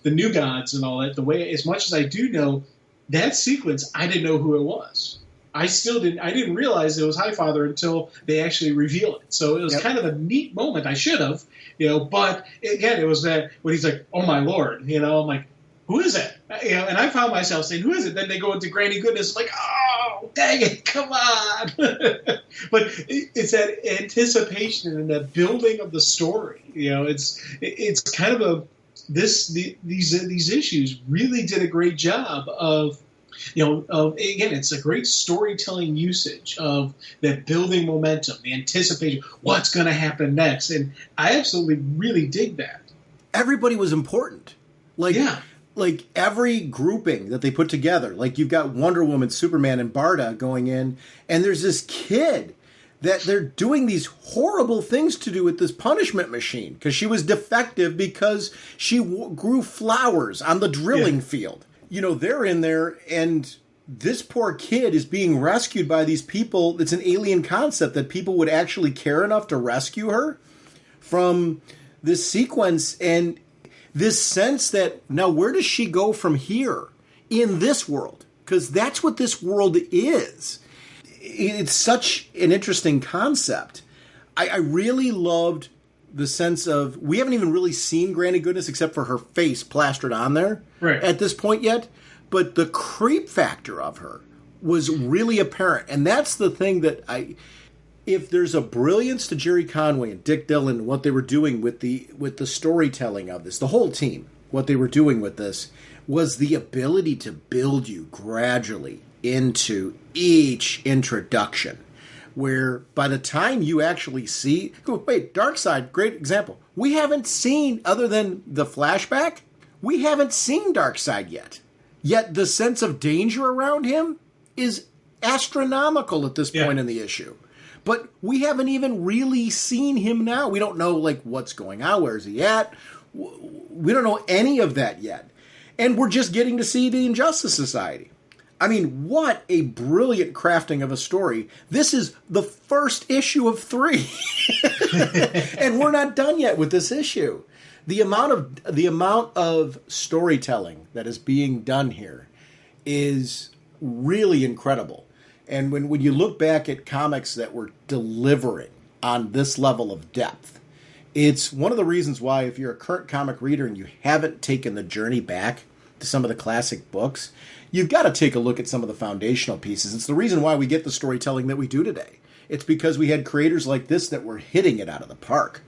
New Gods and all that, the way, as much as I do know, that sequence, I didn't know who it was. I didn't realize it was Highfather until they actually reveal it. So it was kind of a neat moment. I should have, but again, it was that when he's like, oh my lord, I'm like, who is it? And I found myself saying, who is it? Then they go into Granny Goodness, like, oh, dang it, come on. But it's that anticipation and that building of the story. It's kind of these issues really did a great job of, again, it's a great storytelling usage of that building momentum, the anticipation, what's going to happen next. And I absolutely really dig that. Everybody was important. Every grouping that they put together, you've got Wonder Woman, Superman, and Barda going in, and there's this kid that they're doing these horrible things to do with this punishment machine because she was defective because she grew flowers on the drilling field. They're in there, and this poor kid is being rescued by these people. It's an alien concept that people would actually care enough to rescue her from this sequence, and this sense that now where does she go from here in this world? Because that's what this world is. It's such an interesting concept. I really loved the sense of, we haven't even really seen Granny Goodness except for her face plastered on there at this point yet. But the creep factor of her was really apparent. And that's the thing that if there's a brilliance to Jerry Conway and Dick Dillon, what they were doing with the storytelling of this, the whole team, what they were doing with this was the ability to build you gradually into each introduction. Where by the time you actually see, wait, Darkseid, great example. We haven't seen, other than the flashback, we haven't seen Darkseid yet. Yet the sense of danger around him is astronomical at this point in the issue. But we haven't even really seen him now. We don't know, like, what's going on. Where's he at? We don't know any of that yet. And we're just getting to see the Injustice Society. I mean, what a brilliant crafting of a story. This is the first issue of 3. And we're not done yet with this issue. The amount of storytelling that is being done here is really incredible. And when you look back at comics that were delivering on this level of depth, it's one of the reasons why, if you're a current comic reader and you haven't taken the journey back to some of the classic books, you've got to take a look at some of the foundational pieces. It's the reason why we get the storytelling that we do today. It's because we had creators like this that were hitting it out of the park.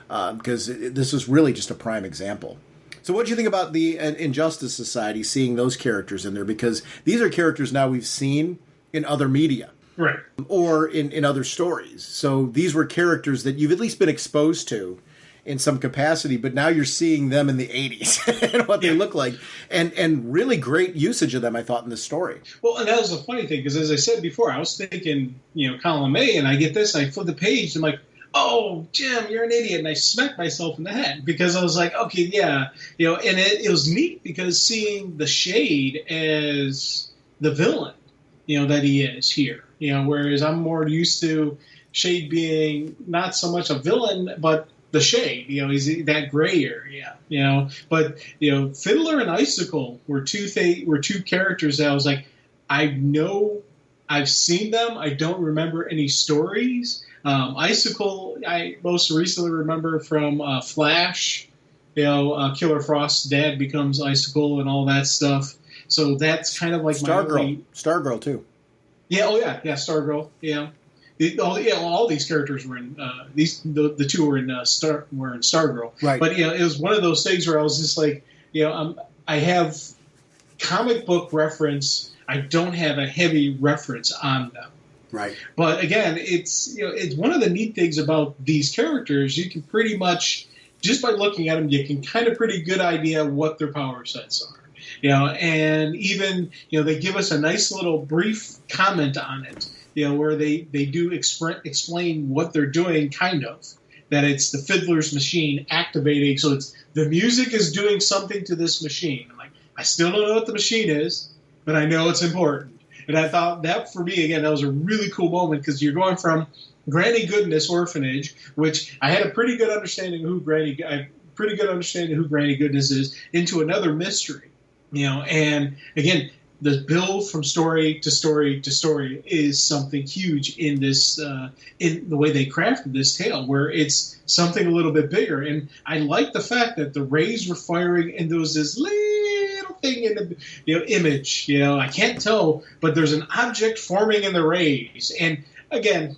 Because this is really just a prime example. So what do you think about the Injustice Society, seeing those characters in there? Because these are characters now we've seen in other media. Right. Or in other stories. So these were characters that you've at least been exposed to in some capacity, but now you're seeing them in the 80s and what they look like. And really great usage of them, I thought, in this story. Well, and that was the funny thing, because as I said before, I was thinking, column A, and I get this, and I flip the page, and I'm like, oh, Jim, you're an idiot. And I smacked myself in the head because I was like, okay, yeah. And it was neat because seeing the Shade as the villain, that he is here, whereas I'm more used to Shade being not so much a villain, but the Shade, he's that gray area, But, Fiddler and Icicle were two characters that I was like, I know I've seen them. I don't remember any stories. Icicle, I most recently remember from Flash. Killer Frost's dad becomes Icicle and all that stuff. So that's kind of like Stargirl too. Yeah. Oh yeah. Yeah. Stargirl. Yeah. All these characters were in the two were in Stargirl. Right. But it was one of those things where I was just like, I have comic book reference. I don't have a heavy reference on them. Right. But again, it's one of the neat things about these characters. You can pretty much, just by looking at them, you can kind of pretty good idea what their power sets are. And even they give us a nice little brief comment on it. Where they do explain what they're doing, kind of. That it's the Fiddler's machine activating, so it's the music is doing something to this machine. I'm like, I still don't know what the machine is, but I know it's important. And I thought that, for me, again, that was a really cool moment, because you're going from Granny Goodness Orphanage, which I had a pretty good understanding of who Granny Goodness is, into another mystery. And again, the build from story to story to story is something huge in this, in the way they crafted this tale, where it's something a little bit bigger. And I like the fact that the rays were firing, and there was this little thing in the image. I can't tell, but there's an object forming in the rays. And again,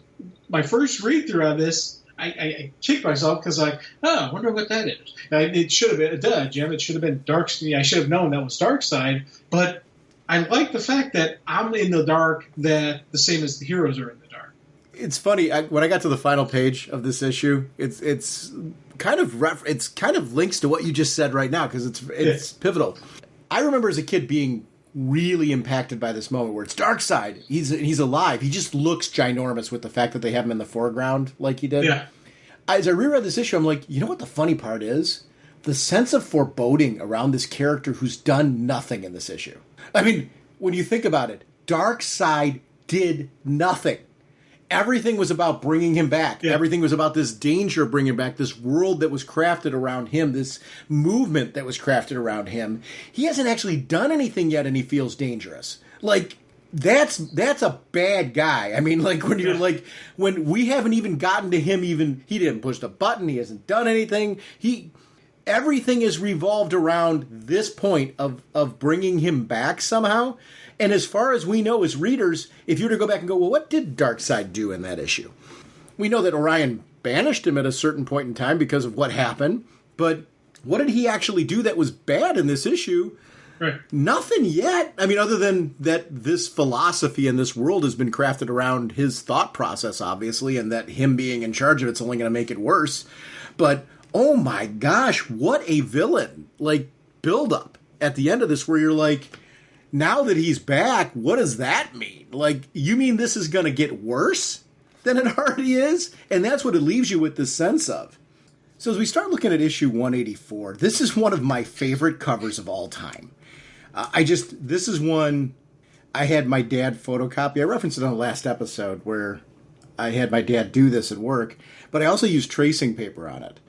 my first read through on this, I kicked myself because I wonder what that is. It should have been, Jim. It should have been Darkseid. I should have known that was Darkseid, but I like the fact that I'm in the dark, that the same as the heroes are in the dark. It's funny, when I got to the final page of this issue, it's kind of links to what you just said right now, because it's pivotal. I remember as a kid being really impacted by this moment where it's Darkseid. He's alive. He just looks ginormous with the fact that they have him in the foreground like he did. Yeah. As I reread this issue, I'm like, you know what the funny part is? The sense of foreboding around this character who's done nothing in this issue. I mean, when you think about it, Darkseid did nothing. Everything was about bringing him back. Yeah. Everything was about this danger bringing back, this world that was crafted around him, this movement that was crafted around him. He hasn't actually done anything yet, and he feels dangerous. Like, that's a bad guy. I mean, like, when you're like, when we haven't even gotten to him, even, he didn't push the button, he hasn't done anything. Everything is revolved around this point of bringing him back somehow. And as far as we know as readers, if you were to go back and go, well, what did Darkseid do in that issue? We know that Orion banished him at a certain point in time because of what happened. But what did he actually do that was bad in this issue? Right. Nothing yet. I mean, other than that this philosophy and this world has been crafted around his thought process, obviously, and that him being in charge of it's only going to make it worse. But, oh my gosh, what a villain, like, build-up at the end of this where you're like, now that he's back, what does that mean? Like, you mean this is going to get worse than it already is? And that's what it leaves you with this sense of. So as we start looking at issue 184, this is one of my favorite covers of all time. This is one I had my dad photocopy. I referenced it on the last episode where I had my dad do this at work, but I also used tracing paper on it.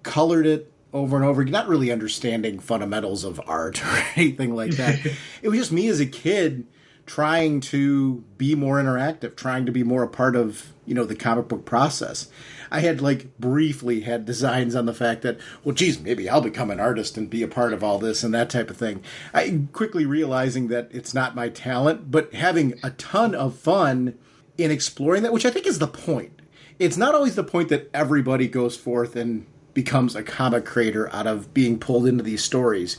Colored it over and over, not really understanding fundamentals of art or anything like that. It was just me as a kid trying to be more interactive, trying to be more a part of, the comic book process. I had briefly had designs on the fact that, well, geez, maybe I'll become an artist and be a part of all this and that type of thing. I quickly realizing that it's not my talent, but having a ton of fun in exploring that, which I think is the point. It's not always the point that everybody goes forth and becomes a comic creator out of being pulled into these stories.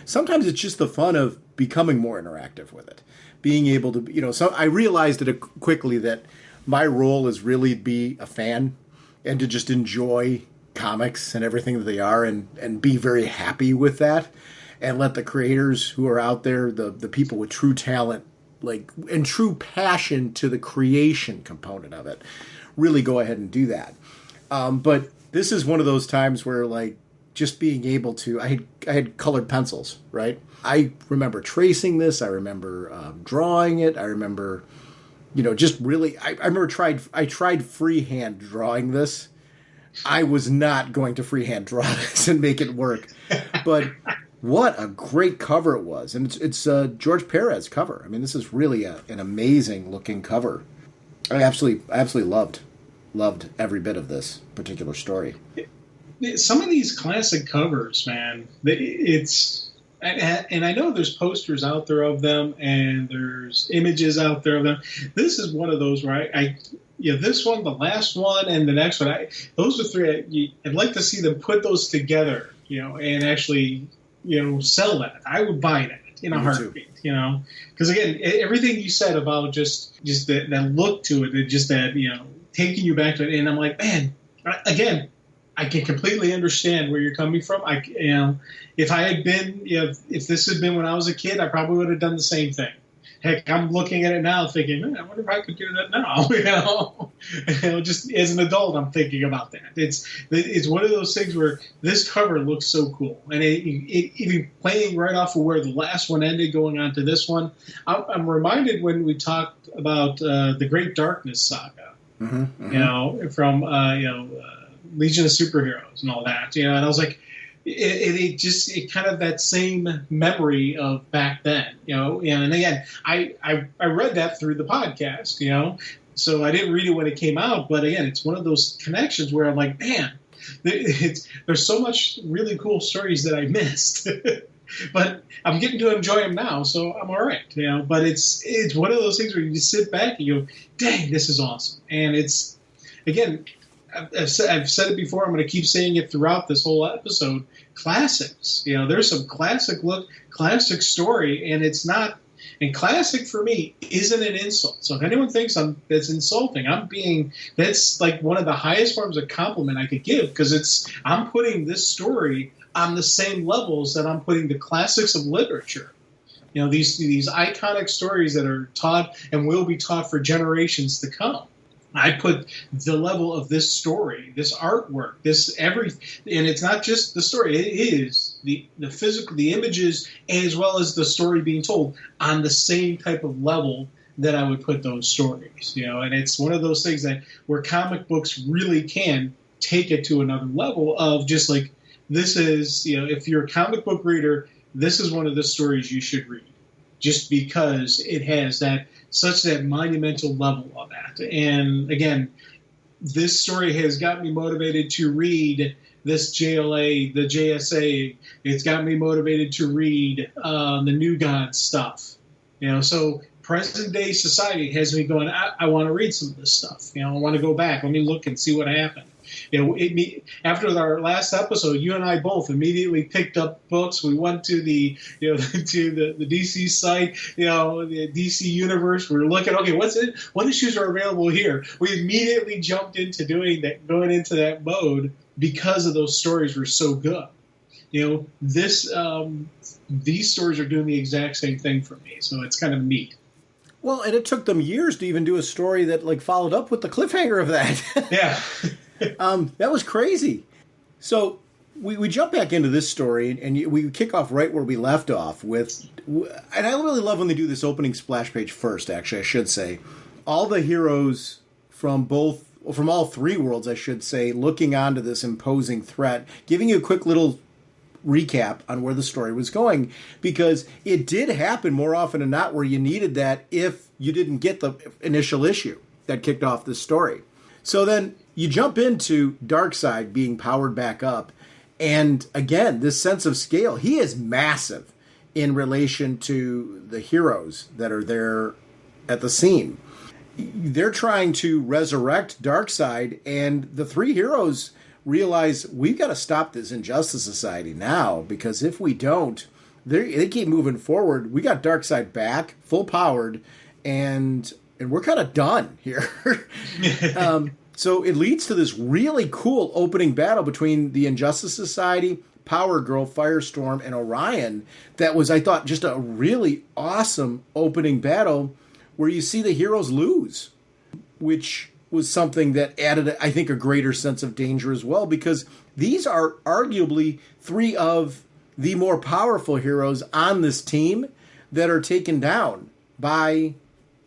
Sometimes it's just the fun of becoming more interactive with it. Being able to, so I realized it quickly that my role is really be a fan and to just enjoy comics and everything that they are and be very happy with that and let the creators who are out there, the people with true talent, and true passion to the creation component of it, really go ahead and do that. But this is one of those times where, just being able to, I had colored pencils, right? I remember tracing this. I remember drawing it. I remember, just really, I remember I tried freehand drawing this. I was not going to freehand draw this and make it work. But what a great cover it was. And it's George Perez cover. I mean, this is really an amazing looking cover. I absolutely loved every bit of this particular story. Some of these classic covers, man, and I know there's posters out there of them and there's images out there of them. This is one of those where this one, the last one, and the next one, those are three. I'd like to see them put those together, and actually, sell that. I would buy that in a heartbeat, because again, everything you said about just that look to it, just that, taking you back to it. And I'm like, man, again, I can completely understand where you're coming from. If I had been, if this had been when I was a kid, I probably would have done the same thing. Heck, I'm looking at it now thinking, man, I wonder if I could do that now. Just as an adult, I'm thinking about that. It's one of those things where this cover looks so cool. And even playing right off of where the last one ended, going on to this one, I'm reminded when we talked about the Great Darkness saga, from, Legion of Superheroes and all that, and I was like, it kind of that same memory of back then, and again, I read that through the podcast, so I didn't read it when it came out, but again, it's one of those connections where I'm like, man, there's so much really cool stories that I missed, but I'm getting to enjoy them now, so I'm all right, but it's one of those things where you just sit back and you go, dang, this is awesome, and it's, again, I've said it before. I'm going to keep saying it throughout this whole episode. Classics. There's some classic story, and it's not. And classic for me isn't an insult. So if anyone thinks that's insulting, that's like one of the highest forms of compliment I could give, because I'm putting this story on the same levels that I'm putting the classics of literature. These iconic stories that are taught and will be taught for generations to come. I put the level of this story, this artwork, and it's not just the story. It is the physical, the images, as well as the story being told on the same type of level that I would put those stories. And it's one of those things that where comic books really can take it to another level of just like, this is, if you're a comic book reader, this is one of the stories you should read, just because it has that monumental level of that. And again, this story has got me motivated to read this JLA, the JSA. It's got me motivated to read the New God stuff. So present day society has me going, I want to read some of this stuff. I want to go back. Let me look and see what happened. After our last episode, you and I both immediately picked up books. We went to the to the DC site, the DC universe. We were looking, okay, what issues are available here? We immediately jumped into going into that mode because of those stories were so good. These stories are doing the exact same thing for me, so it's kind of neat. Well, and it took them years to even do a story that followed up with the cliffhanger of that. Yeah. That was crazy. So we jump back into this story, and we kick off right where we left off with, and I really love when they do this opening splash page first, actually, I should say. All the heroes from all three worlds, I should say, looking onto this imposing threat, giving you a quick little recap on where the story was going, because it did happen more often than not where you needed that if you didn't get the initial issue that kicked off this story. So then you jump into Darkseid being powered back up, and again, this sense of scale. He is massive in relation to the heroes that are there at the scene. They're trying to resurrect Darkseid, and the three heroes realize we've got to stop this Injustice Society now, because if we don't, they keep moving forward. We got Darkseid back, full powered, and we're kind of done here. So it leads to this really cool opening battle between the Injustice Society, Power Girl, Firestorm, and Orion. That was, I thought, just a really awesome opening battle where you see the heroes lose, which was something that added, I think, a greater sense of danger as well, because these are arguably three of the more powerful heroes on this team that are taken down by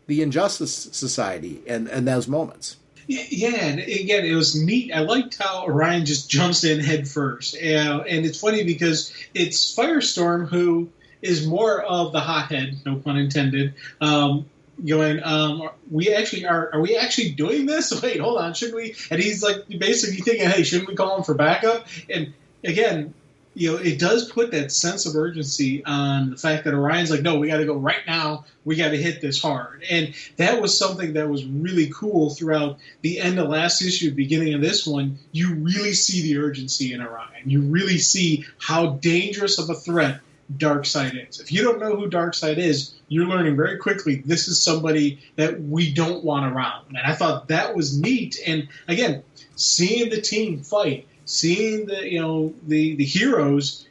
the Injustice Society and those moments. Yeah, and again, it was neat. I liked how Orion just jumps in head first. And it's funny because it's Firestorm who is more of the hothead, no pun intended, going, are we actually doing this? Wait, hold on, shouldn't we? And he's like basically thinking, hey, shouldn't we call him for backup? And again, it does put that sense of urgency on the fact that Orion's like, no, we got to go right now. We got to hit this hard. And that was something that was really cool throughout the end of last issue, beginning of this one. You really see the urgency in Orion. You really see how dangerous of a threat Darkseid is. If you don't know who Darkseid is, you're learning very quickly this is somebody that we don't want around. And I thought that was neat. And again, seeing the team fight, seeing the heroes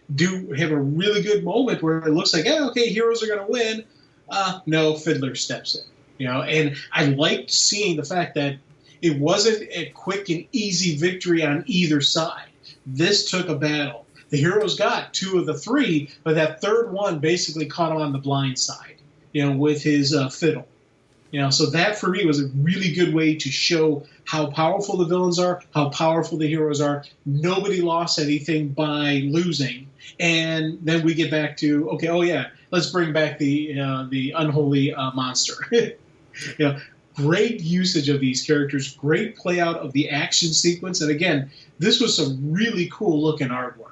have a really good moment where it looks like, okay, heroes are going to win. No, Fiddler steps in. And I liked seeing the fact that it wasn't a quick and easy victory on either side. This took a battle. The heroes got two of the three, but that third one basically caught him on the blind side, with his fiddle. So that for me was a really good way to show how powerful the villains are, how powerful the heroes are. Nobody lost anything by losing. And then we get back to, okay, oh yeah, let's bring back the unholy monster. Great usage of these characters, great play out of the action sequence. And again, this was some really cool looking artwork.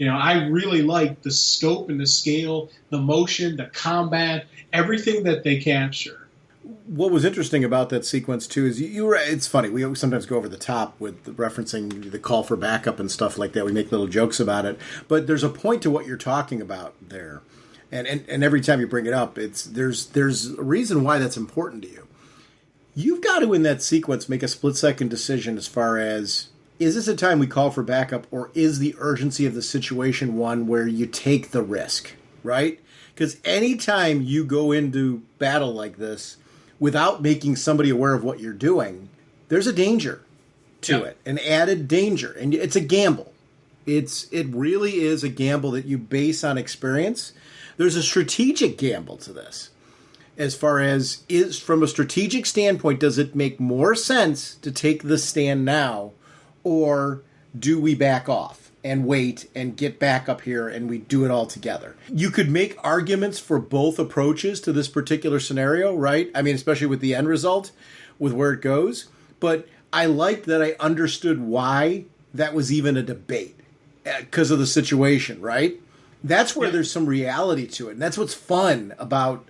I really liked the scope and the scale, the motion, the combat, everything that they capture. What was interesting about that sequence, too, is it's funny. We sometimes go over the top with referencing the call for backup and stuff like that. We make little jokes about it. But there's a point to what you're talking about there. And every time you bring it up, there's a reason why that's important to you. You've got to, in that sequence, make a split-second decision as far as, is this a time we call for backup, or is the urgency of the situation one where you take the risk, right? Because anytime you go into battle like this without making somebody aware of what you're doing, there's a danger to it, an added danger, and it's a gamble. It really is a gamble that you base on experience. There's a strategic gamble to this. As far as is from a strategic standpoint, does it make more sense to take the stand now, or do we back off and wait and get back up here and we do it all together? You could make arguments for both approaches to this particular scenario, right? I mean, especially with the end result, with where it goes. But I liked that I understood why that was even a debate because of the situation, right? That's where there's some reality to it. And that's what's fun about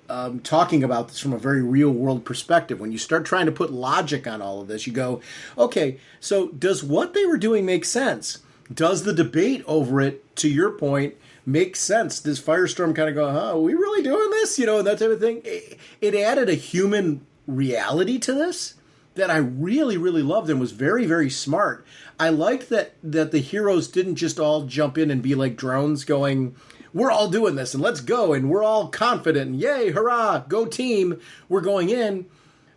talking about this from a very real-world perspective. When you start trying to put logic on all of this, you go, okay, so does what they were doing make sense? Does the debate over it, to your point, make sense? Does Firestorm kind of go, are we really doing this? You know, and that type of thing. It added a human reality to this that I really, really loved and was very, very smart. I liked that the heroes didn't just all jump in and be like drones going, we're all doing this and let's go and we're all confident and yay, hurrah, go team, we're going in.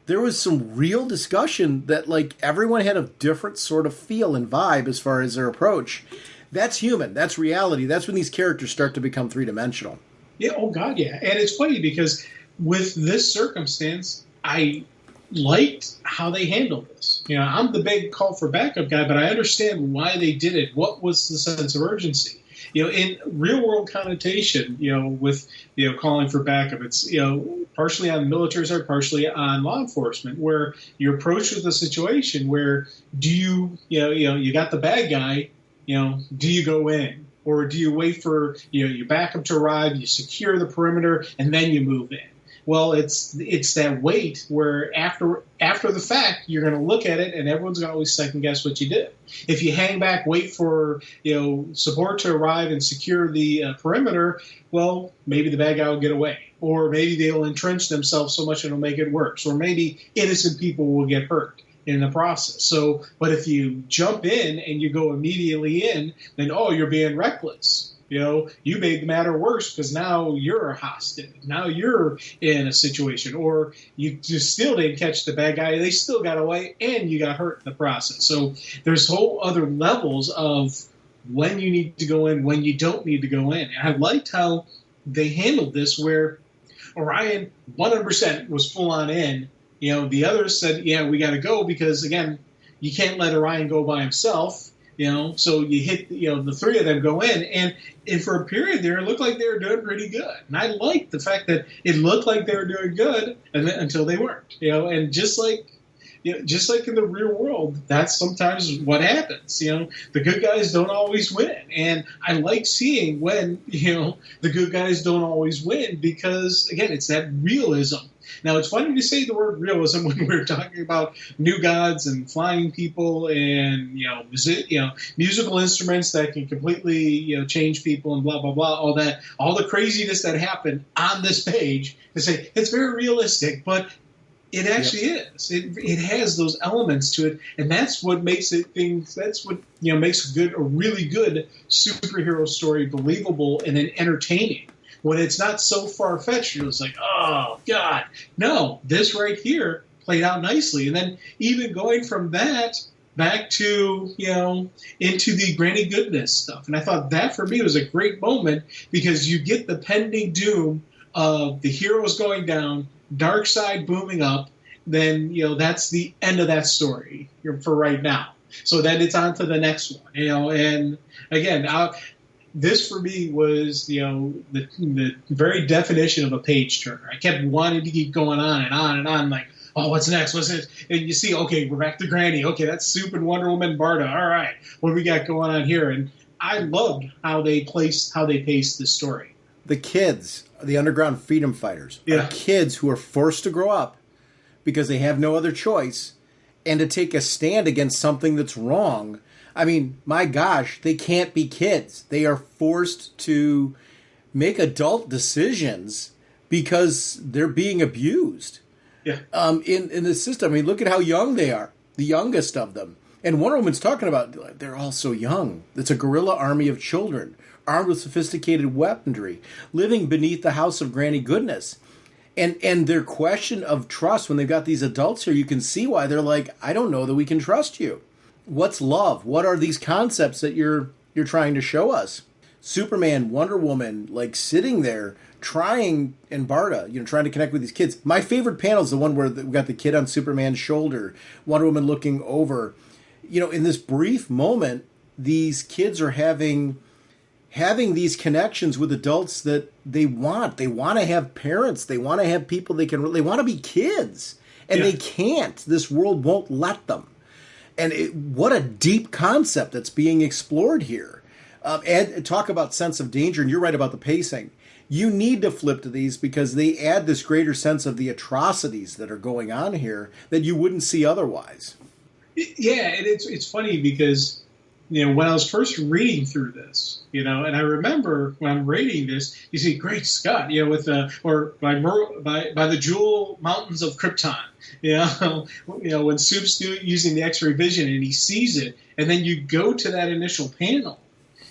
There was some real discussion that like everyone had a different sort of feel and vibe as far as their approach. That's human. That's reality. That's when these characters start to become three-dimensional. Yeah, oh God, yeah. And it's funny because with this circumstance, I liked how they handled this. You know, I'm the big call for backup guy, but I understand why they did it. What was the sense of urgency? You know, in real world connotation, you know, with, you know, calling for backup, it's, you know, partially on the military side, partially on law enforcement, where you're approached with a situation where do you got the bad guy, you know, do you go in? Or do you wait for, you know, your backup to arrive, you secure the perimeter, and then you move in? Well, it's that wait where after the fact, you're going to look at it and everyone's going to always second guess what you did. If you hang back, wait for, you know, support to arrive and secure the perimeter, well, maybe the bad guy will get away. Or maybe they'll entrench themselves so much it'll make it worse. Or maybe innocent people will get hurt in the process. So, but if you jump in and you go immediately in, then, you're being reckless. You know, you made the matter worse because now you're a hostage. Now you're in a situation. Or you just still didn't catch the bad guy. They still got away and you got hurt in the process. So there's whole other levels of when you need to go in, when you don't need to go in. And I liked how they handled this where Orion 100% was full on in. You know, the others said, yeah, we got to go because, again, you can't let Orion go by himself. You know, so you hit, you know, the three of them go in, and for a period there, it looked like they were doing pretty good. And I liked the fact that it looked like they were doing good until they weren't. You know, and just like in the real world, that's sometimes what happens. You know, the good guys don't always win, and I like seeing when, you know, the good guys don't always win because, again, it's that realism. Now, it's funny to say the word realism when we're talking about new gods and flying people and, you know, musical instruments that can completely, you know, change people and blah, blah, blah, all that, all the craziness that happened on this page to say it's very realistic, but it actually is. It has those elements to it, and that's what makes that's what, you know, makes a really good superhero story believable and then entertaining. When it's not so far-fetched, it's like, oh, God. No, this right here played out nicely. And then even going from that back to, you know, into the Granny Goodness stuff. And I thought that, for me, was a great moment because you get the pending doom of the heroes going down, Darkseid booming up, then, you know, that's the end of that story for right now. So then it's on to the next one, you know. And, again, this, for me, was, you know, the very definition of a page turner. I kept wanting to keep going on and on and on, like, oh, what's next? What's next? And you see, okay, we're back to Granny. Okay, that's Soup and Wonder Woman, Barda. All right, what do we got going on here? And I loved how they paced this story. The kids, the underground freedom fighters, are kids who are forced to grow up because they have no other choice and to take a stand against something that's wrong. I mean, my gosh, they can't be kids. They are forced to make adult decisions because they're being abused. Yeah. In the system. I mean, look at how young they are, the youngest of them. And Wonder Woman's talking about, they're all so young. It's a guerrilla army of children, armed with sophisticated weaponry, living beneath the house of Granny Goodness. And their question of trust, when they've got these adults here, you can see why they're like, I don't know that we can trust you. What's love? What are these concepts that you're trying to show us? Superman, Wonder Woman, like sitting there trying, and Barda, trying to connect with these kids. My favorite panel is the one where we got the kid on Superman's shoulder, Wonder Woman looking over. In this brief moment, these kids are having these connections with adults that they want. They want to have parents. They want to have people they want to be kids. And they can't. This world won't let them. And what a deep concept that's being explored here. And talk about sense of danger, and you're right about the pacing. You need to flip to these because they add this greater sense of the atrocities that are going on here that you wouldn't see otherwise. Yeah, and it's funny because, when I was first reading through this, and I remember when I'm reading this, you see, great Scott, with by the Jewel Mountains of Krypton, when Soup's using the X-ray vision and he sees it, and then you go to that initial panel,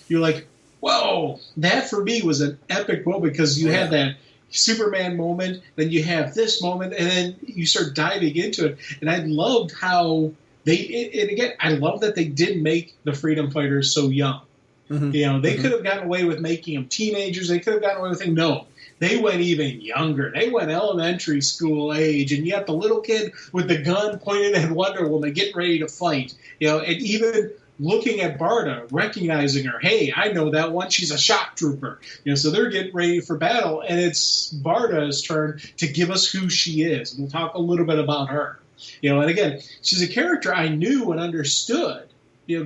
you're like, whoa, that for me was an epic moment because you have that Superman moment, then you have this moment, and then you start diving into it. And I loved how I love that they did make the freedom fighters so young. Mm-hmm. They could have gotten away with making them teenagers. They could have gotten away with things. No, they went even younger. They went elementary school age, and you got the little kid with the gun pointed at Wonder Woman getting ready to fight. And even looking at Barda, recognizing her. Hey, I know that one. She's a shock trooper. So they're getting ready for battle, and it's Barda's turn to give us who she is. We'll talk a little bit about her. And again, she's a character I knew and understood,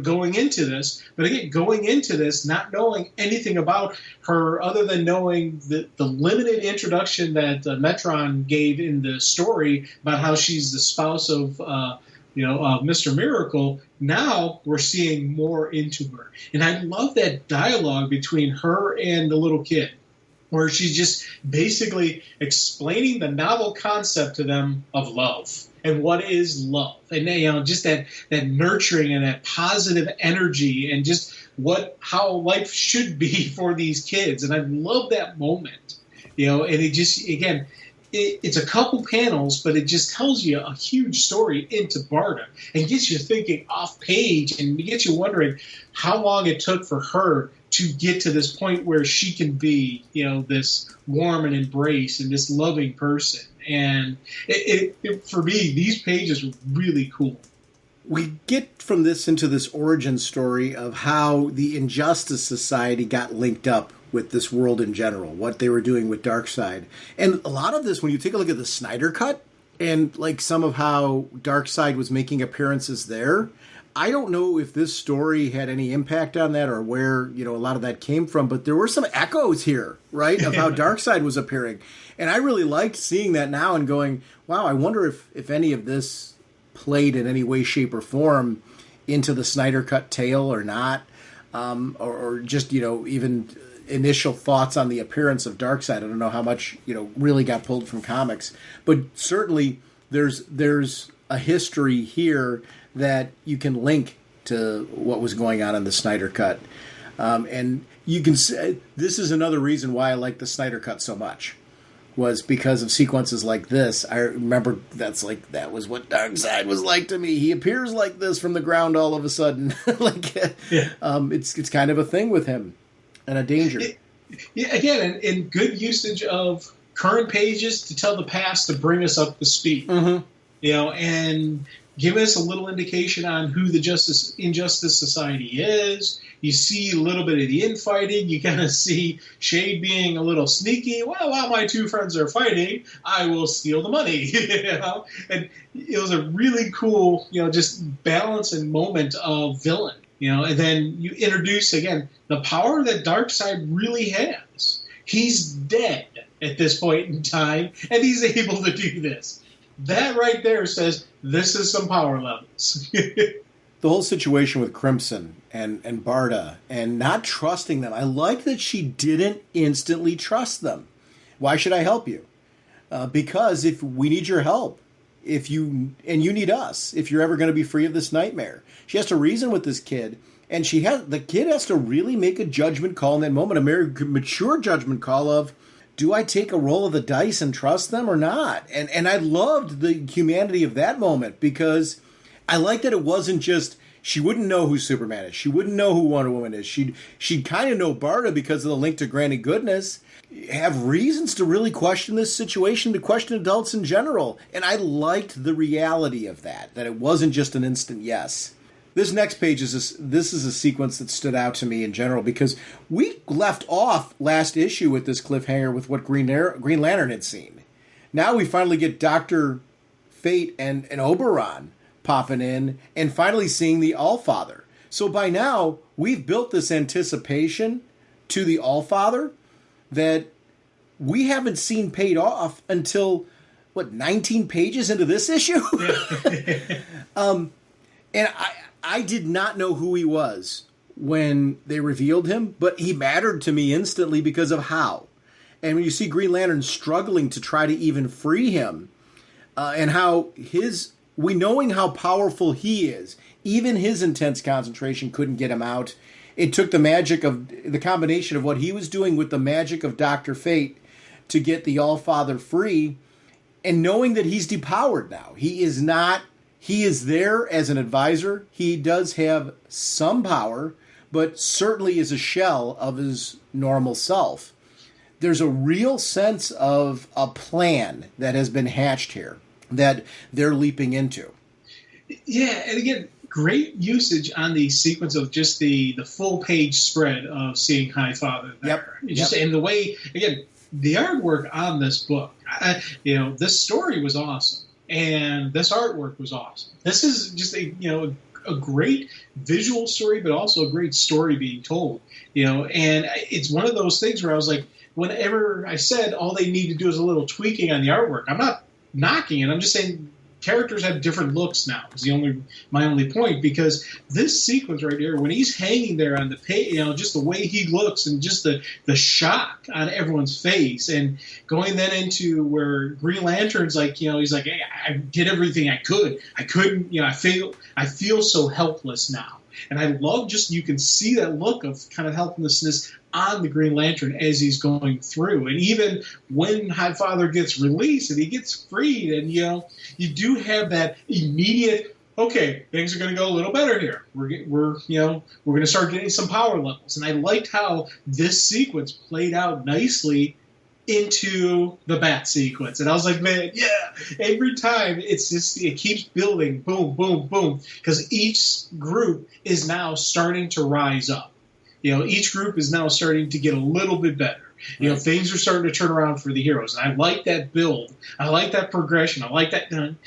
going into this. But again, going into this, not knowing anything about her other than knowing the limited introduction that Metron gave in the story about how she's the spouse of Mr. Miracle. Now we're seeing more into her. And I love that dialogue between her and the little kid, where she's just basically explaining the novel concept to them of love and what is love. And just that nurturing and that positive energy and just how life should be for these kids. And I love that moment. And it just, again, it's a couple panels, but it just tells you a huge story into Barda and gets you thinking off page and gets you wondering how long it took for her to get to this point where she can be, this warm and embrace and this loving person. And for me, these pages were really cool. We get from this into this origin story of how the Injustice Society got linked up with this world in general, what they were doing with Darkseid. And a lot of this, when you take a look at the Snyder Cut and like some of how Darkseid was making appearances there, I don't know if this story had any impact on that or where, a lot of that came from, but there were some echoes here, right, of how Darkseid was appearing. And I really liked seeing that now and going, wow, I wonder if any of this played in any way, shape, or form into the Snyder Cut tale or not, or just, even initial thoughts on the appearance of Darkseid. I don't know how much, really got pulled from comics, but certainly there's a history here that you can link to what was going on in the Snyder Cut. And you can say, this is another reason why I like the Snyder Cut so much, was because of sequences like this. I remember that was what Darkseid was like to me. He appears like this from the ground all of a sudden. It's kind of a thing with him and a danger. Again, in good usage of current pages to tell the past to bring us up to speed. Mm-hmm. And give us a little indication on who the Injustice Society is. You see a little bit of the infighting. You kind of see Shade being a little sneaky. Well, while my two friends are fighting, I will steal the money. And it was a really cool, just balance and moment of villain. And then you introduce again the power that Darkseid really has. He's dead at this point in time, and he's able to do this. That right there says this is some power levels. The whole situation with Crimson and Barda and not trusting them. I like that she didn't instantly trust them. Why should I help you? Because if we need your help, you need us, if you're ever going to be free of this nightmare. She has to reason with this kid, and the kid has to really make a judgment call in that moment, a very mature judgment call of, do I take a roll of the dice and trust them or not? And I loved the humanity of that moment, because I liked that it wasn't just, she wouldn't know who Superman is. She wouldn't know who Wonder Woman is. She'd kind of know Barda because of the link to Granny Goodness. Have reasons to really question this situation, to question adults in general. And I liked the reality of that it wasn't just an instant yes. This next page is a sequence that stood out to me in general, because we left off last issue with this cliffhanger with what Green Lantern had seen. Now we finally get Dr. Fate and Oberon popping in and finally seeing the Allfather. So by now, we've built this anticipation to the Allfather that we haven't seen paid off until, 19 pages into this issue? And I did not know who he was when they revealed him, but he mattered to me instantly because of how. And when you see Green Lantern struggling to try to even free him, and how we knowing how powerful he is, even his intense concentration couldn't get him out. It took the magic of the combination of what he was doing with the magic of Dr. Fate to get the Allfather free, and knowing that he's depowered now. He is there as an advisor. He does have some power, but certainly is a shell of his normal self. There's a real sense of a plan that has been hatched here that they're leaping into. Yeah, and again, great usage on the sequence of just the full page spread of seeing Highfather there. Just in the way, again, the artwork on this book, this story was awesome. And this artwork was awesome. This is just a great visual story, but also a great story being told. And it's one of those things where I was like, whenever I said all they need to do is a little tweaking on the artwork, I'm not knocking it. I'm just saying characters have different looks now. Is my only point, because this sequence right here, when he's hanging there on the page, just the way he looks and just the shock on everyone's face, and going then into where Green Lantern's like, he's like, hey, I did everything I could. I couldn't, I feel so helpless now. And I love you can see that look of kind of helplessness on the Green Lantern as he's going through. And even when Highfather gets released and he gets freed, and you do have that immediate, okay, things are going to go a little better here. We're going to start getting some power levels. And I liked how this sequence played out nicely into the bat sequence. And I was like, man, yeah, every time it keeps building, boom, boom, boom, because each group is now starting to rise up. Each group is now starting to get a little bit better. Right. Things are starting to turn around for the heroes. And I like that build. I like that progression. I like that done.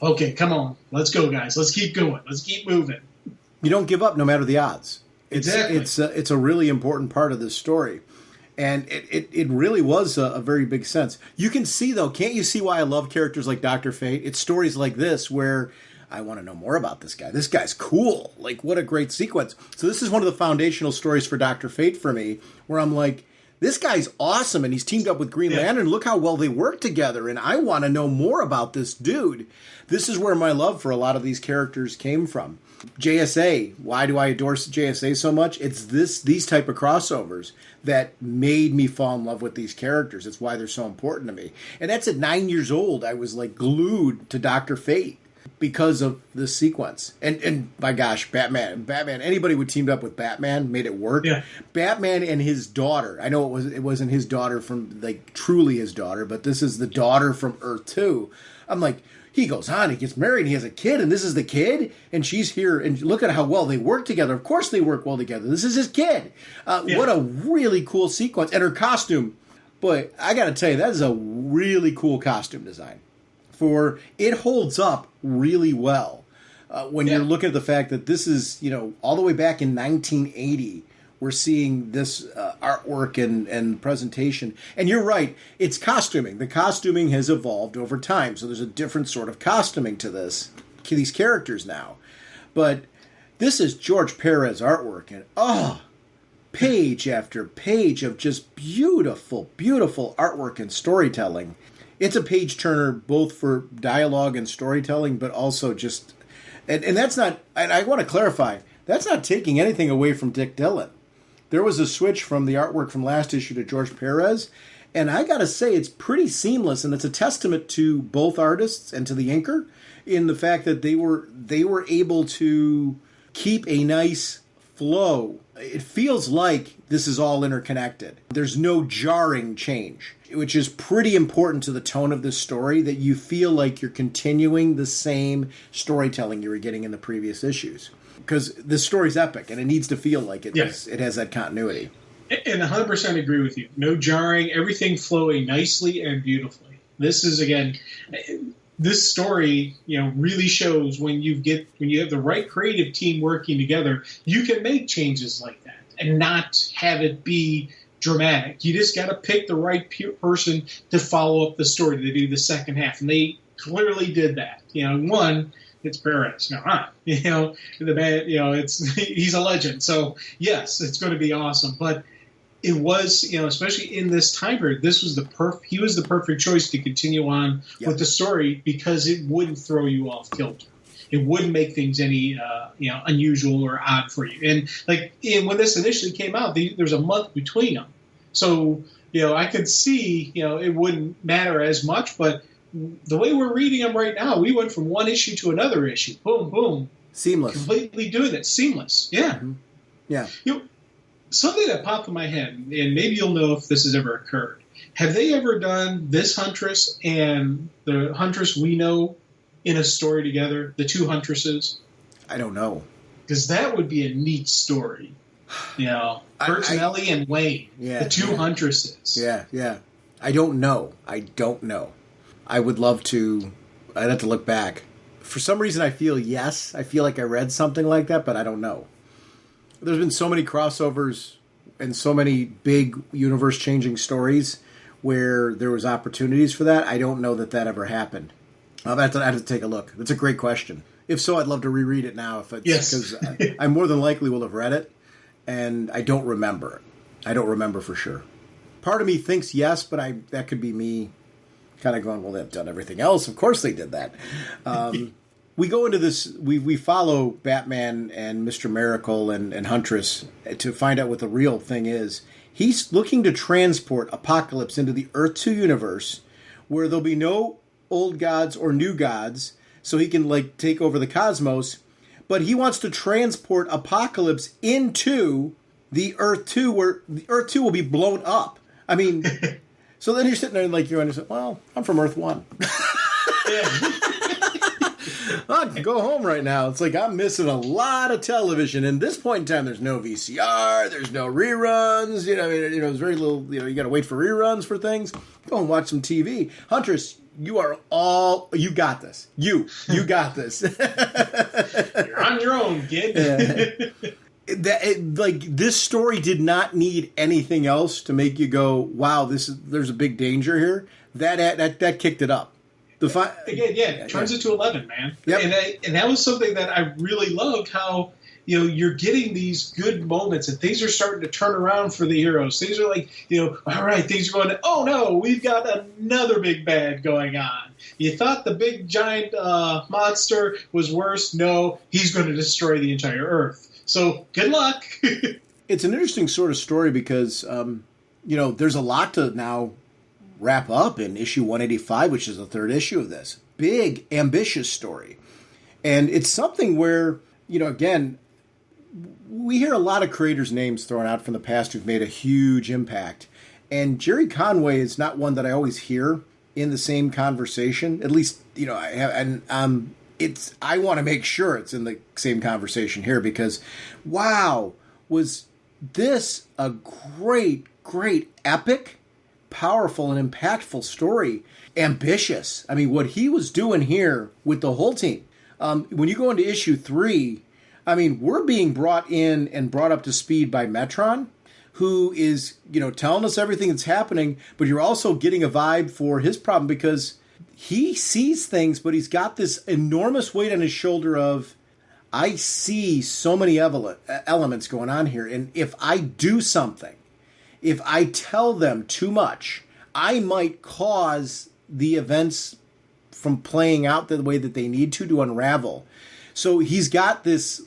Okay, come on. Let's go, guys. Let's keep going. Let's keep moving. You don't give up no matter the odds. Exactly. It's a really important part of this story. And it really was a very big sense. You can see, though, can't you see why I love characters like Dr. Fate? It's stories like this where I want to know more about this guy. This guy's cool. Like, what a great sequence. So this is one of the foundational stories for Dr. Fate for me, where I'm like, this guy's awesome, and he's teamed up with Green Lantern. Look how well they work together, and I want to know more about this dude. This is where my love for a lot of these characters came from. JSA, why do I adore JSA so much? It's these type of crossovers that made me fall in love with these characters. It's why they're so important to me. And that's at 9 years old. I was like glued to Dr. Fate because of this sequence. And my gosh, Batman, anybody who teamed up with Batman made it work. Yeah. Batman and his daughter. I know it wasn't his daughter from, like, truly his daughter, but this is the daughter from Earth 2. I'm like, he goes on, he gets married, and he has a kid, and this is the kid, and she's here, and look at how well they work together. Of course they work well together. This is his kid. What a really cool sequence. And her costume, boy, I got to tell you, that is a really cool costume design. It holds up really well when you're looking at the fact that this is, all the way back in 1980, we're seeing this artwork and presentation. And you're right, it's costuming. The costuming has evolved over time, so there's a different sort of costuming to these characters now. But this is George Perez artwork, and page after page of just beautiful, beautiful artwork and storytelling. It's a page turner both for dialogue and storytelling, but also just, and that's not, and I want to clarify, that's not taking anything away from Dick Dillon. There was a switch from the artwork from last issue to George Perez, and I got to say it's pretty seamless, and it's a testament to both artists and to the inker in the fact that they were able to keep a nice flow. It feels like this is all interconnected. There's no jarring change, which is pretty important to the tone of this story, that you feel like you're continuing the same storytelling you were getting in the previous issues. Because this story's epic, and it needs to feel like it has that continuity. And 100% agree with you. No jarring, everything flowing nicely and beautifully. This is, again, this story, really shows when you have the right creative team working together, you can make changes like that and not have it be dramatic. You just got to pick the right person to follow up the story, to do the second half. And they clearly did that. One, it's Perez. The man, he's a legend. So yes, it's going to be awesome. But it was, especially in this time period, he was the perfect choice to continue on with the story, because it wouldn't throw you off kilter. It wouldn't make things any, unusual or odd for you. And when this initially came out, there's a month between them. So, I could see, it wouldn't matter as much, but the way we're reading them right now, we went from one issue to another issue. Boom, boom. Seamless. Completely doing it. Seamless. Yeah. Mm-hmm. Yeah. Something that popped in my head, and maybe you'll know if this has ever occurred. Have they ever done this Huntress and the Huntress we know in a story together, the two Huntresses? I don't know. Because that would be a neat story. Bertinelli and Wayne, the two Huntresses. Yeah. I don't know. I would love to. I'd have to look back. For some reason, I feel yes. I feel like I read something like that, but I don't know. There's been so many crossovers and so many big universe-changing stories where there was opportunities for that. I don't know that ever happened. I'd have to take a look. That's a great question. If so, I'd love to reread it now. Because I more than likely will have read it, and I don't remember. I don't remember for sure. Part of me thinks yes, but that could be me kind of going, well, they've done everything else. Of course they did that. We go into this, we follow Batman and Mr. Miracle and Huntress to find out what the real thing is. He's looking to transport Apocalypse into the Earth 2 universe where there'll be no old gods or new gods, so he can take over the cosmos. But he wants to transport Apocalypse into the Earth 2 where the Earth 2 will be blown up. I mean, so then you're sitting there and you're understanding, well, I'm from Earth 1. I can go home right now. It's I'm missing a lot of television. And at this point in time, there's no VCR, there's no reruns. There's very little. You got to wait for reruns for things. Go and watch some TV. Huntress, you got this. You got this. You're on your own, kid. This story did not need anything else to make you go, wow, there's a big danger here. That kicked it up. It turns it to 11, man. Yep. And that was something that I really loved, how you're getting these good moments and things are starting to turn around for the heroes. Things are all right, things are going, oh no, we've got another big bad going on. You thought the big giant monster was worse. No, he's going to destroy the entire Earth. So good luck. It's an interesting sort of story because, there's a lot to now wrap up in issue 185, which is the third issue of this. Big, ambitious story. And it's something where, again, we hear a lot of creators' names thrown out from the past who've made a huge impact. And Jerry Conway is not one that I always hear in the same conversation. At least, I have, and I want to make sure it's in the same conversation here because, wow, was this a great, great epic, powerful and impactful story. Ambitious. I mean, what he was doing here with the whole team. When you go into issue 3, I mean, we're being brought in and brought up to speed by Metron, who is, telling us everything that's happening, but you're also getting a vibe for his problem because he sees things, but he's got this enormous weight on his shoulder of, I see so many elements going on here, and if I do something, if I tell them too much, I might cause the events from playing out the way that they need to unravel. So he's got this,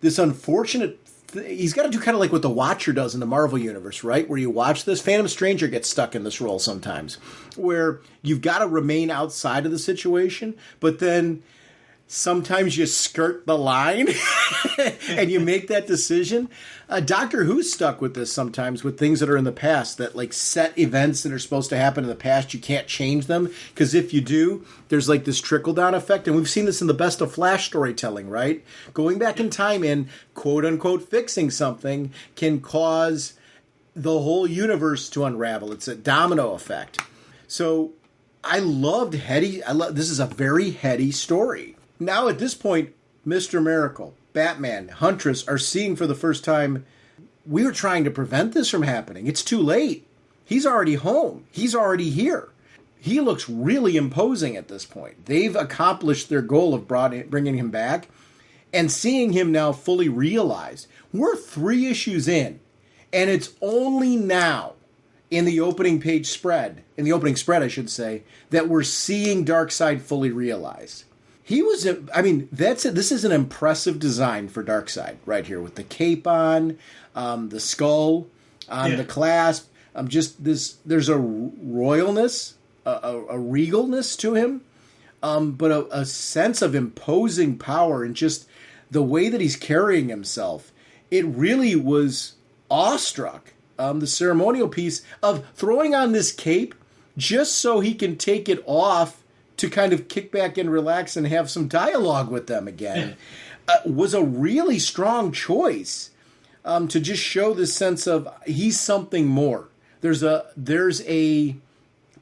this unfortunate he's got to do kind of like what the Watcher does in the Marvel Universe, right? Where you watch this. Phantom Stranger gets stuck in this role sometimes, where you've got to remain outside of the situation, but then sometimes you skirt the line and you make that decision. Doctor Who's stuck with this sometimes with things that are in the past, that like set events that are supposed to happen in the past. You can't change them, because if you do, there's like this trickle-down effect. And we've seen this in the Best of Flash storytelling, right? Going back in time and quote-unquote fixing something can cause the whole universe to unravel. It's a domino effect. So I loved heady. This is a very heady story. Now, at this point, Mr. Miracle, Batman, Huntress are seeing for the first time, we were trying to prevent this from happening. It's too late. He's already home. He's already here. He looks really imposing at this point. They've accomplished their goal of bringing him back, and seeing him now fully realized. We're 3 issues in, and it's only now in the opening spread, I should say, that we're seeing Darkseid fully realized. This is an impressive design for Darkseid right here, with the cape on, the skull on the clasp. There's a royalness, a regalness to him, but a sense of imposing power, and just the way that he's carrying himself. It really was awestruck. The ceremonial piece of throwing on this cape just so he can take it off to kind of kick back and relax and have some dialogue with them again, was a really strong choice, to just show this sense of he's something more. There's a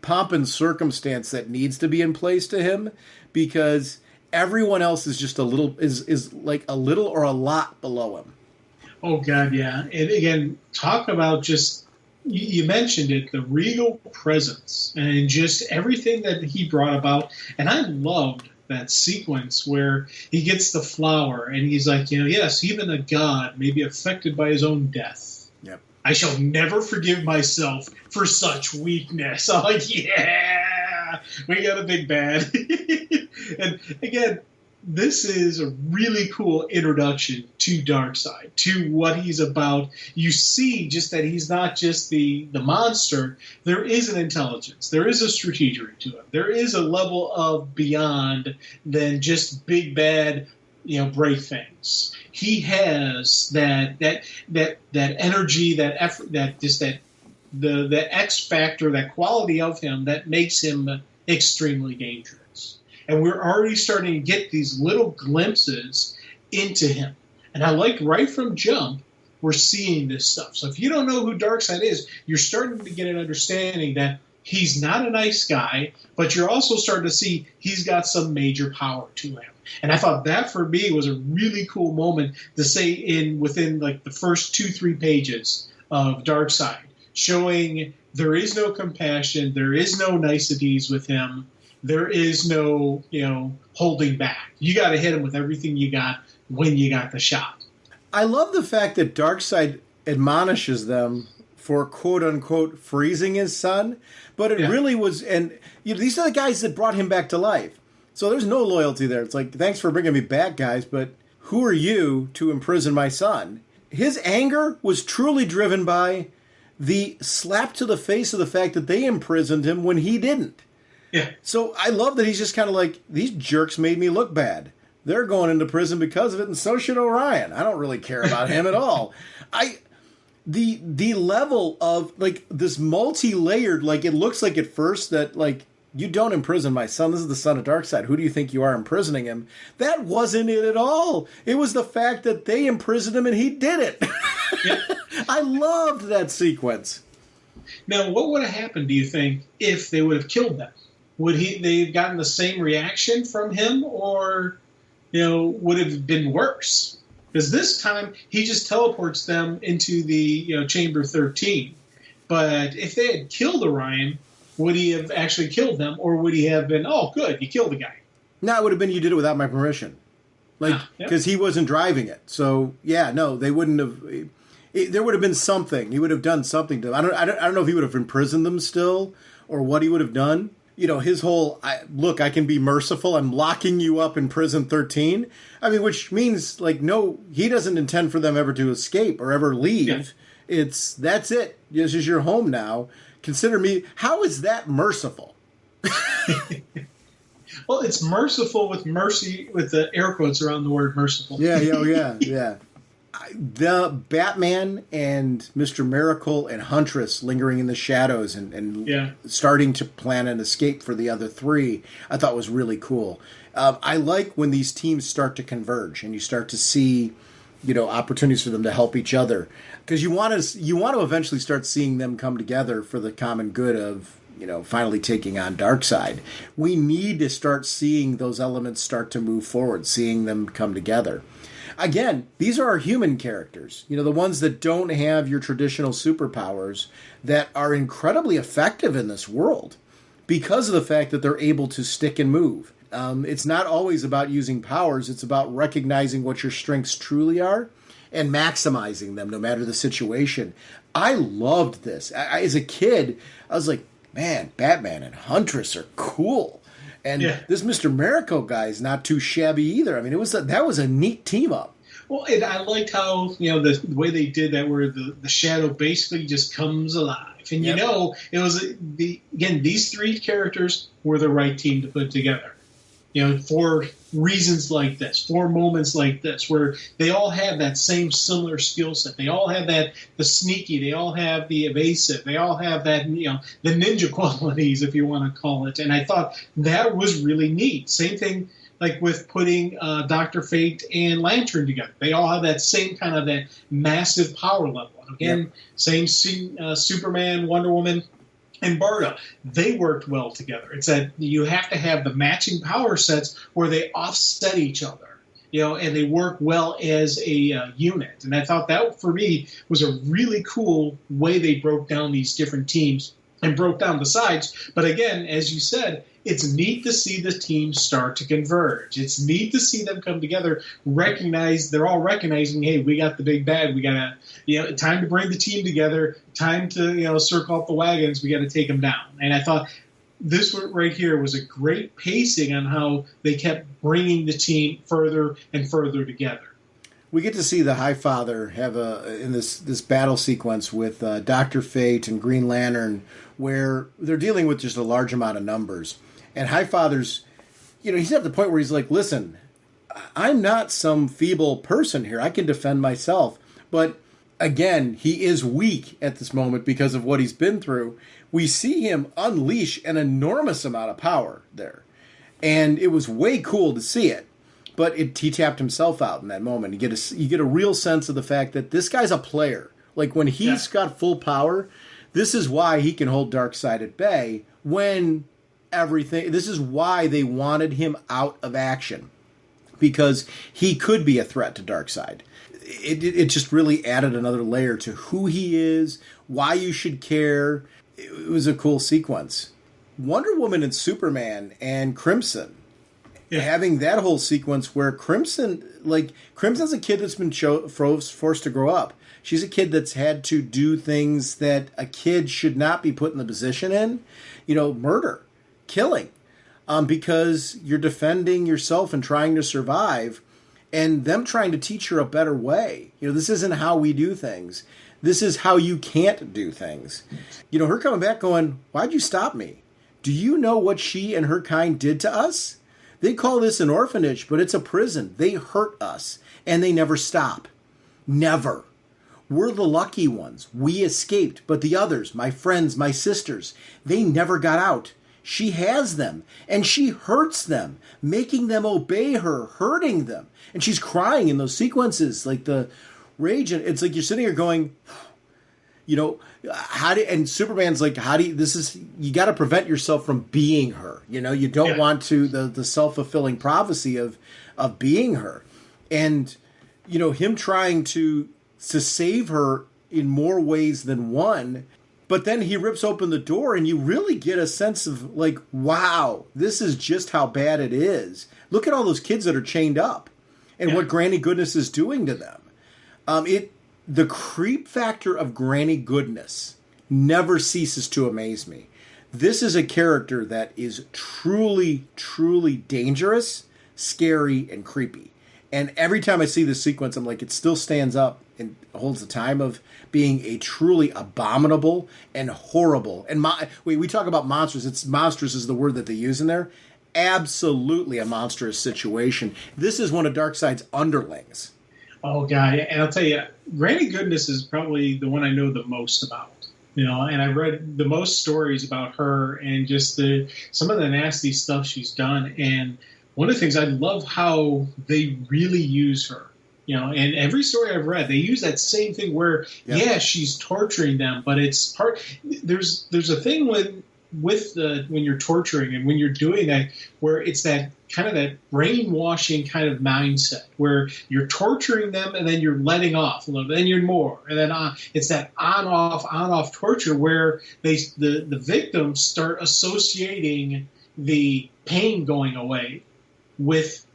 pomp and circumstance that needs to be in place to him, because everyone else is just is like a little or a lot below him. Oh God, yeah. And again, talk about just, you mentioned it, the regal presence and just everything that he brought about. And I loved that sequence where he gets the flower and he's like, yes, even a god may be affected by his own death. Yep. I shall never forgive myself for such weakness. I'm like, yeah, we got a big bad. And again, this is a really cool introduction to Darkseid, to what he's about. You see just that he's not just the monster. There is an intelligence. There is a strategery to him. There is a level of beyond than just big bad, break things. He has that energy, that effort, the X factor, that quality of him that makes him extremely dangerous. And we're already starting to get these little glimpses into him. And I like right from jump, we're seeing this stuff. So if you don't know who Darkseid is, you're starting to get an understanding that he's not a nice guy, but you're also starting to see he's got some major power to him. And I thought that for me was a really cool moment to say within like the first 2-3 pages of Darkseid, showing there is no compassion, there is no niceties with him. There is no, holding back. You got to hit him with everything you got when you got the shot. I love the fact that Darkseid admonishes them for quote-unquote freezing his son, but it really was, and these are the guys that brought him back to life. So there's no loyalty there. It's like, thanks for bringing me back, guys, but who are you to imprison my son? His anger was truly driven by the slap to the face of the fact that they imprisoned him when he didn't. Yeah. So I love that he's just kind of like, these jerks made me look bad. They're going into prison because of it, and so should Orion. I don't really care about him at all. The level of like this multi-layered, like it looks like at first that like, you don't imprison my son. This is the son of Darkseid. Who do you think you are imprisoning him? That wasn't it at all. It was the fact that they imprisoned him and he did it. Yeah. I loved that sequence. Now, what would have happened, do you think, if they would have killed them? Would they have gotten the same reaction from him, or, would it have been worse? Because this time, he just teleports them into the, Chamber 13. But if they had killed Orion, would he have actually killed them, or would he have been, oh, good, you killed the guy? No, it would have been, you did it without my permission. Because he wasn't driving it. So, yeah, no, they wouldn't have... there would have been something. He would have done something to them. I don't know if he would have imprisoned them still, or what he would have done. His whole, look, I can be merciful. I'm locking you up in prison 13. I mean, which means, like, no, he doesn't intend for them ever to escape or ever leave. Yeah. That's it. This is your home now. Consider me. How is that merciful? Well, it's merciful with mercy, with the air quotes around the word merciful. Yeah. The Batman and Mr. Miracle and Huntress lingering in the shadows and starting to plan an escape for the other three, I thought was really cool. I like when these teams start to converge and you start to see, opportunities for them to help each other, because you want to eventually start seeing them come together for the common good of, finally taking on Darkseid. We need to start seeing those elements start to move forward, seeing them come together. Again, these are our human characters, the ones that don't have your traditional superpowers that are incredibly effective in this world because of the fact that they're able to stick and move. It's not always about using powers. It's about recognizing what your strengths truly are and maximizing them no matter the situation. I loved this. As a kid, I was like, man, Batman and Huntress are cool. And this Mr. Miracle guy is not too shabby either. I mean, that was a neat team up. Well, and I liked how, the way they did that, where the shadow basically just comes alive. And, it was these three characters were the right team to put together. For reasons like this, for moments like this, where they all have that same similar skill set. They all have the sneaky, they all have the evasive, they all have that, the ninja qualities, if you want to call it. And I thought that was really neat. Same thing like with putting Dr. Fate and Lantern together. They all have that same kind of that massive power level. And again, same Superman, Wonder Woman, and Barda, they worked well together. It's that you have to have the matching power sets where they offset each other, and they work well as a unit. And I thought that, for me, was a really cool way they broke down these different teams and broke down the sides. But again, as you said, it's neat to see the teams start to converge. It's neat to see them come together, they're all recognizing, hey, we got the big bad. We got to, time to bring the team together, time to, circle up the wagons. We got to take them down. And I thought this right here was a great pacing on how they kept bringing the team further and further together. We get to see the Highfather have in this battle sequence with Dr. Fate and Green Lantern, where they're dealing with just a large amount of numbers. And Highfather's, he's at the point where he's like, listen, I'm not some feeble person here. I can defend myself. But again, he is weak at this moment because of what he's been through. We see him unleash an enormous amount of power there. And it was way cool to see it. But he tapped himself out in that moment. You get a real sense of the fact that this guy's a player. Like, when he's got full power, this is why he can hold Darkseid at bay when this is why they wanted him out of action, because he could be a threat to Darkseid. It just really added another layer to who he is, why you should care. It was a cool sequence. Wonder Woman and Superman and Crimson. Having that whole sequence where Crimson's a kid that's been forced to grow up. She's a kid that's had to do things that a kid should not be put in the position in. Murder, killing, because you're defending yourself and trying to survive, and them trying to teach her a better way. This isn't how we do things. This is how you can't do things. Her coming back going, why'd you stop me? Do you know what she and her kind did to us? They call this an orphanage, but it's a prison. They hurt us, and they never stop. Never. We're the lucky ones. We escaped, but the others, my friends, my sisters, they never got out. She has them, and she hurts them, making them obey her, hurting them. And she's crying in those sequences, like the rage. And it's like you're sitting here going, and Superman's like, you got to prevent yourself from being her. You don't want to, the self-fulfilling prophecy of being her. And, him trying to save her in more ways than one. But then he rips open the door and you really get a sense of like, wow, this is just how bad it is. Look at all those kids that are chained up and what Granny Goodness is doing to them. The creep factor of Granny Goodness never ceases to amaze me. This is a character that is truly, truly dangerous, scary, and creepy. And every time I see this sequence, I'm like, it still stands up and holds the time of being a truly abominable and horrible. And we talk about monsters. It's monstrous is the word that they use in there. Absolutely a monstrous situation. This is one of Darkseid's underlings. Oh, God. And I'll tell you, Granny Goodness is probably the one I know the most about. And I've read the most stories about her and just some of the nasty stuff she's done. And one of the things I love how they really use her. And every story I've read, they use that same thing where, she's torturing them, but it's there's a thing when you're torturing and when you're doing that, where it's that kind of that brainwashing kind of mindset where you're torturing them and then you're letting off a little bit, then you're more, and then it's that on-off torture where the victims start associating the pain going away with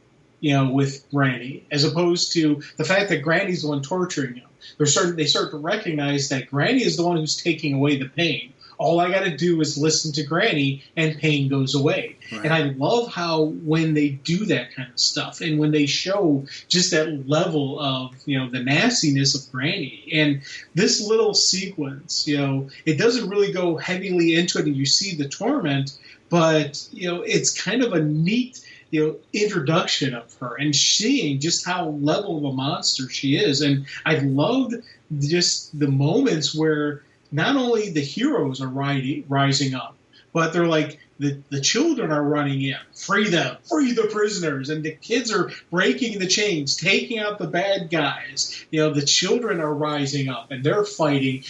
Granny, as opposed to the fact that Granny's the one torturing them. They start to recognize that Granny is the one who's taking away the pain. All I got to do is listen to Granny, and pain goes away. Right. And I love how when they do that kind of stuff, and when they show just that level of the nastiness of Granny, and this little sequence, it doesn't really go heavily into it, and you see the torment, but it's kind of a neat introduction of her and seeing just how level of a monster she is. And I loved just the moments where not only the heroes are rising up, but they're like the children are running in, free them, free the prisoners, and the kids are breaking the chains, taking out the bad guys. The children are rising up and they're fighting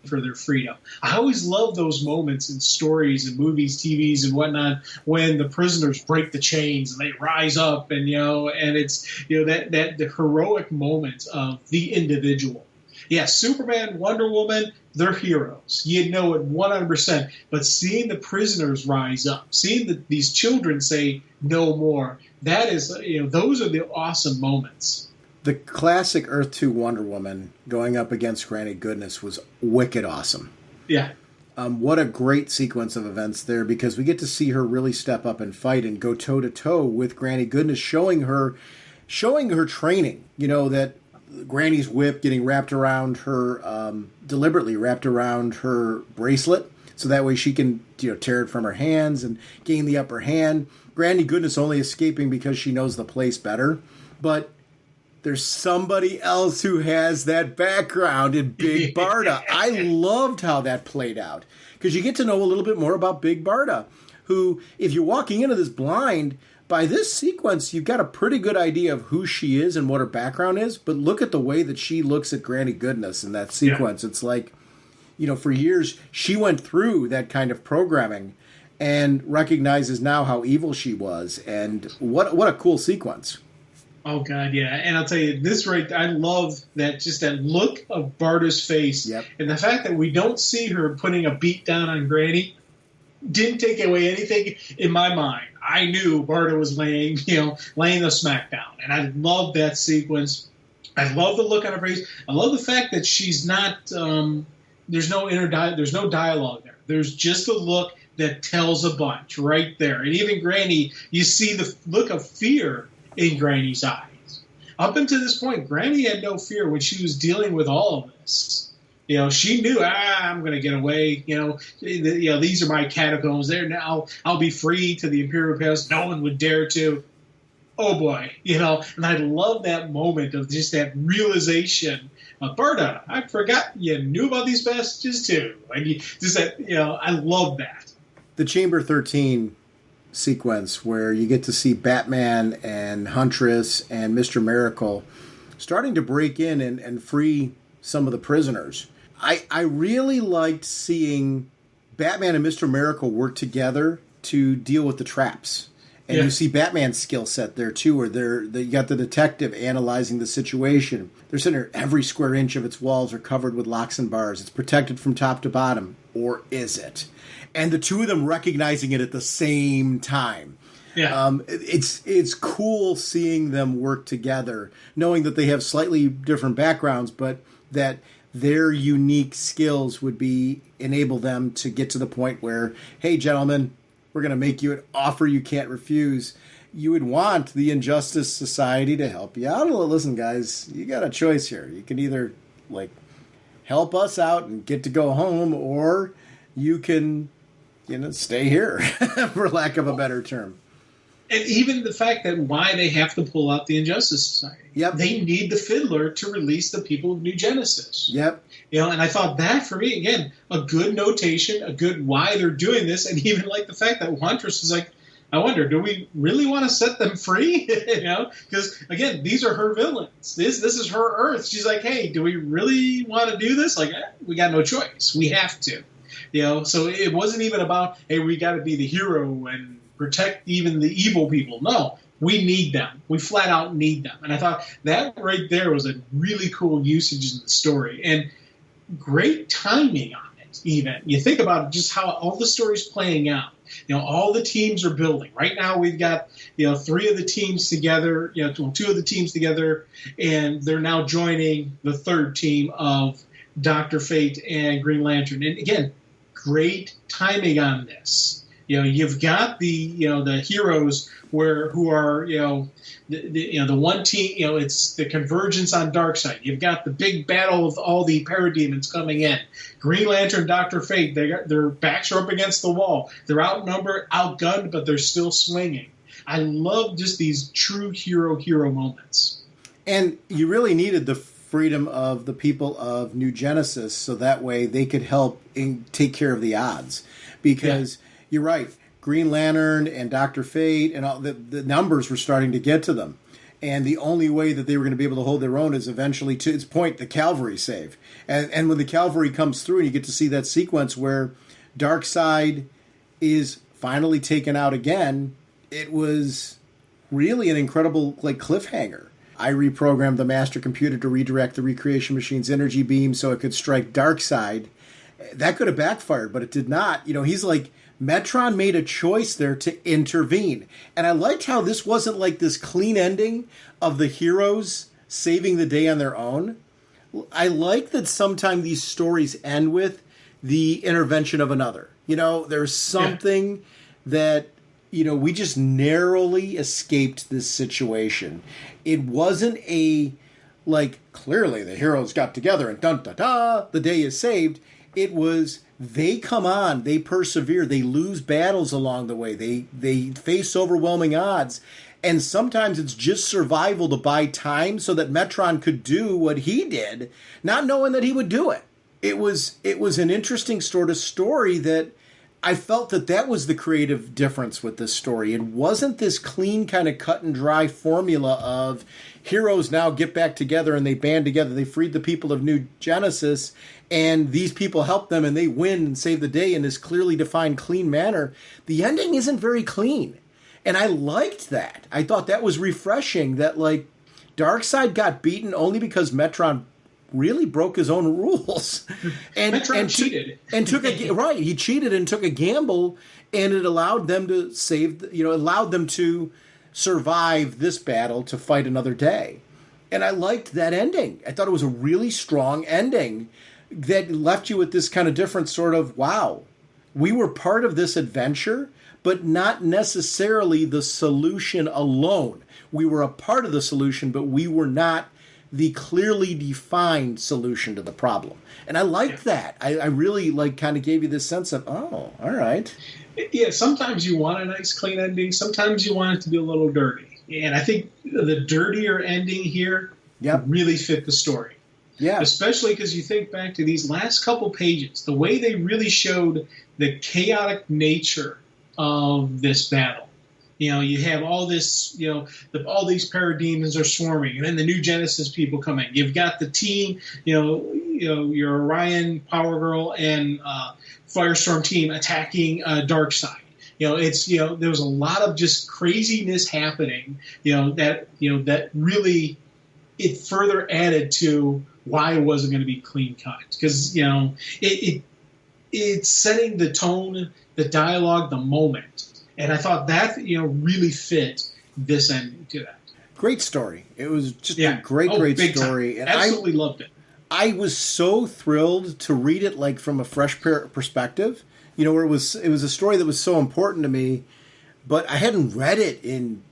for their freedom. I always love those moments in stories and movies, TVs, and whatnot when the prisoners break the chains and they rise up, and and it's that the heroic moment of the individual. Yeah, Superman, Wonder Woman, they're heroes. You know it 100%. But seeing the prisoners rise up, seeing these children say no more, that is, those are the awesome moments. The classic Earth 2 Wonder Woman going up against Granny Goodness was wicked awesome. Yeah. What a great sequence of events there, because we get to see her really step up and fight and go toe-to-toe with Granny Goodness, showing her training, that Granny's whip getting wrapped around her, deliberately wrapped around her bracelet, so that way she can tear it from her hands and gain the upper hand. Granny Goodness only escaping because she knows the place better, but there's somebody else who has that background in Big Barda. I loved how that played out, because you get to know a little bit more about Big Barda, who, if you're walking into this blind, by this sequence, you've got a pretty good idea of who she is and what her background is, but look at the way that she looks at Granny Goodness in that sequence. Yeah. It's like, for years, she went through that kind of programming and recognizes now how evil she was, and what a cool sequence. Oh, God, yeah. And I'll tell you, I love that look of Barda's face. Yep. And the fact that we don't see her putting a beat down on Granny didn't take away anything in my mind. I knew Barda was laying the smackdown, and I love that sequence. I love the look on her face. I love the fact that she's not. There's no dialogue there. There's just a look that tells a bunch right there. And even Granny, you see the look of fear in Granny's eyes. Up until this point, Granny had no fear when she was dealing with all of this. She knew, I'm going to get away. These are my catacombs. There now, I'll be free to the Imperial Palace. No one would dare to. Oh boy, And I love that moment of just that realization. Barda, I forgot you knew about these passages too. And I love that. The Chamber 13 sequence where you get to see Batman and Huntress and Mr. Miracle starting to break in and free some of the prisoners. I really liked seeing Batman and Mr. Miracle work together to deal with the traps. And you see Batman's skill set there, too, where you got the detective analyzing the situation. They're sitting there, every square inch of its walls are covered with locks and bars. It's protected from top to bottom. Or is it? And the two of them recognizing it at the same time. Yeah. It's cool seeing them work together, knowing that they have slightly different backgrounds, but that their unique skills would be enable them to get to the point where, hey, gentlemen, we're going to make you an offer you can't refuse. You would want the Injustice Society to help you out. Listen, guys, you got a choice here. You can either help us out and get to go home, or you can, stay here, for lack of a better term. And even the fact that why they have to pull out the Injustice Society. Yep. They need the Fiddler to release the people of New Genesis. Yep. And I thought that, for me, again, a good notation, a good why they're doing this, and even the fact that Huntress is I wonder, do we really want to set them free? Because, again, these are her villains. This is her Earth. She's hey, do we really want to do this? We got no choice. We have to. So it wasn't even about, hey, we got to be the hero and protect even the evil people. No, we need them. We flat out need them. And I thought that right there was a really cool usage in the story. And great timing on it, even. You think about just how all the story's playing out. All the teams are building. Right now we've got, 3 of the teams together, 2 of the teams together, and they're now joining the 3rd team of Dr. Fate and Green Lantern. And again, great timing on this. You've got the heroes who are the one team. It's the convergence on Darkseid. You've got the big battle of all the parademons coming in. Green Lantern, Dr. Fate. Their backs are up against the wall. They're outnumbered, outgunned, but they're still swinging. I love just these true hero moments. And you really needed the freedom of the people of New Genesis, so that way they could help take care of the odds, because. Yeah. You're right. Green Lantern and Dr. Fate and all the numbers were starting to get to them. And the only way that they were going to be able to hold their own is eventually, to its point, the cavalry save. And when the cavalry comes through and you get to see that sequence where Darkseid is finally taken out again, it was really an incredible cliffhanger. I reprogrammed the master computer to redirect the recreation machine's energy beam so it could strike Darkseid. That could have backfired, but it did not. He's Metron made a choice there to intervene. And I liked how this wasn't this clean ending of the heroes saving the day on their own. I like that sometimes these stories end with the intervention of another. There's something that, we just narrowly escaped this situation. It wasn't clearly the heroes got together and dun-da-da, the day is saved. It was, they come on, they persevere, they lose battles along the way, they face overwhelming odds, and sometimes it's just survival to buy time so that Metron could do what he did, not knowing that he would do it. It was an interesting sort of story that I felt that was the creative difference with this story. It wasn't this clean kind of cut and dry formula of heroes now get back together and they band together. They freed the people of New Genesis, and these people help them and they win and save the day in this clearly defined, clean manner. The ending isn't very clean. And I liked that. I thought that was refreshing, that Darkseid got beaten only because Metron really broke his own rules. And cheated. He cheated and took a gamble, and it allowed them to allowed them to survive this battle to fight another day. And I liked that ending. I thought it was a really strong ending that left you with this kind of different sort of, wow, we were part of this adventure, but not necessarily the solution alone. We were a part of the solution, but we were not the clearly defined solution to the problem. And I liked that. I really kind of gave you this sense of, oh, all right. Yeah, sometimes you want a nice clean ending. Sometimes you want it to be a little dirty. And I think the dirtier ending here really fit the story. Yeah. Especially because you think back to these last couple pages, the way they really showed the chaotic nature of this battle. You have all this, all these parademons are swarming, and then the New Genesis people come in. You've got the team, your Orion, Power Girl, and Firestorm team attacking Darkseid. There was a lot of just craziness happening. That really it further added to why it wasn't going to be clean cut, because it's setting the tone, the dialogue, the moment. And I thought that, really fit this ending to that. Great story. It was just a great story. And absolutely loved it. I was so thrilled to read it like from a fresh perspective. Where it was a story that was so important to me, but I hadn't read it in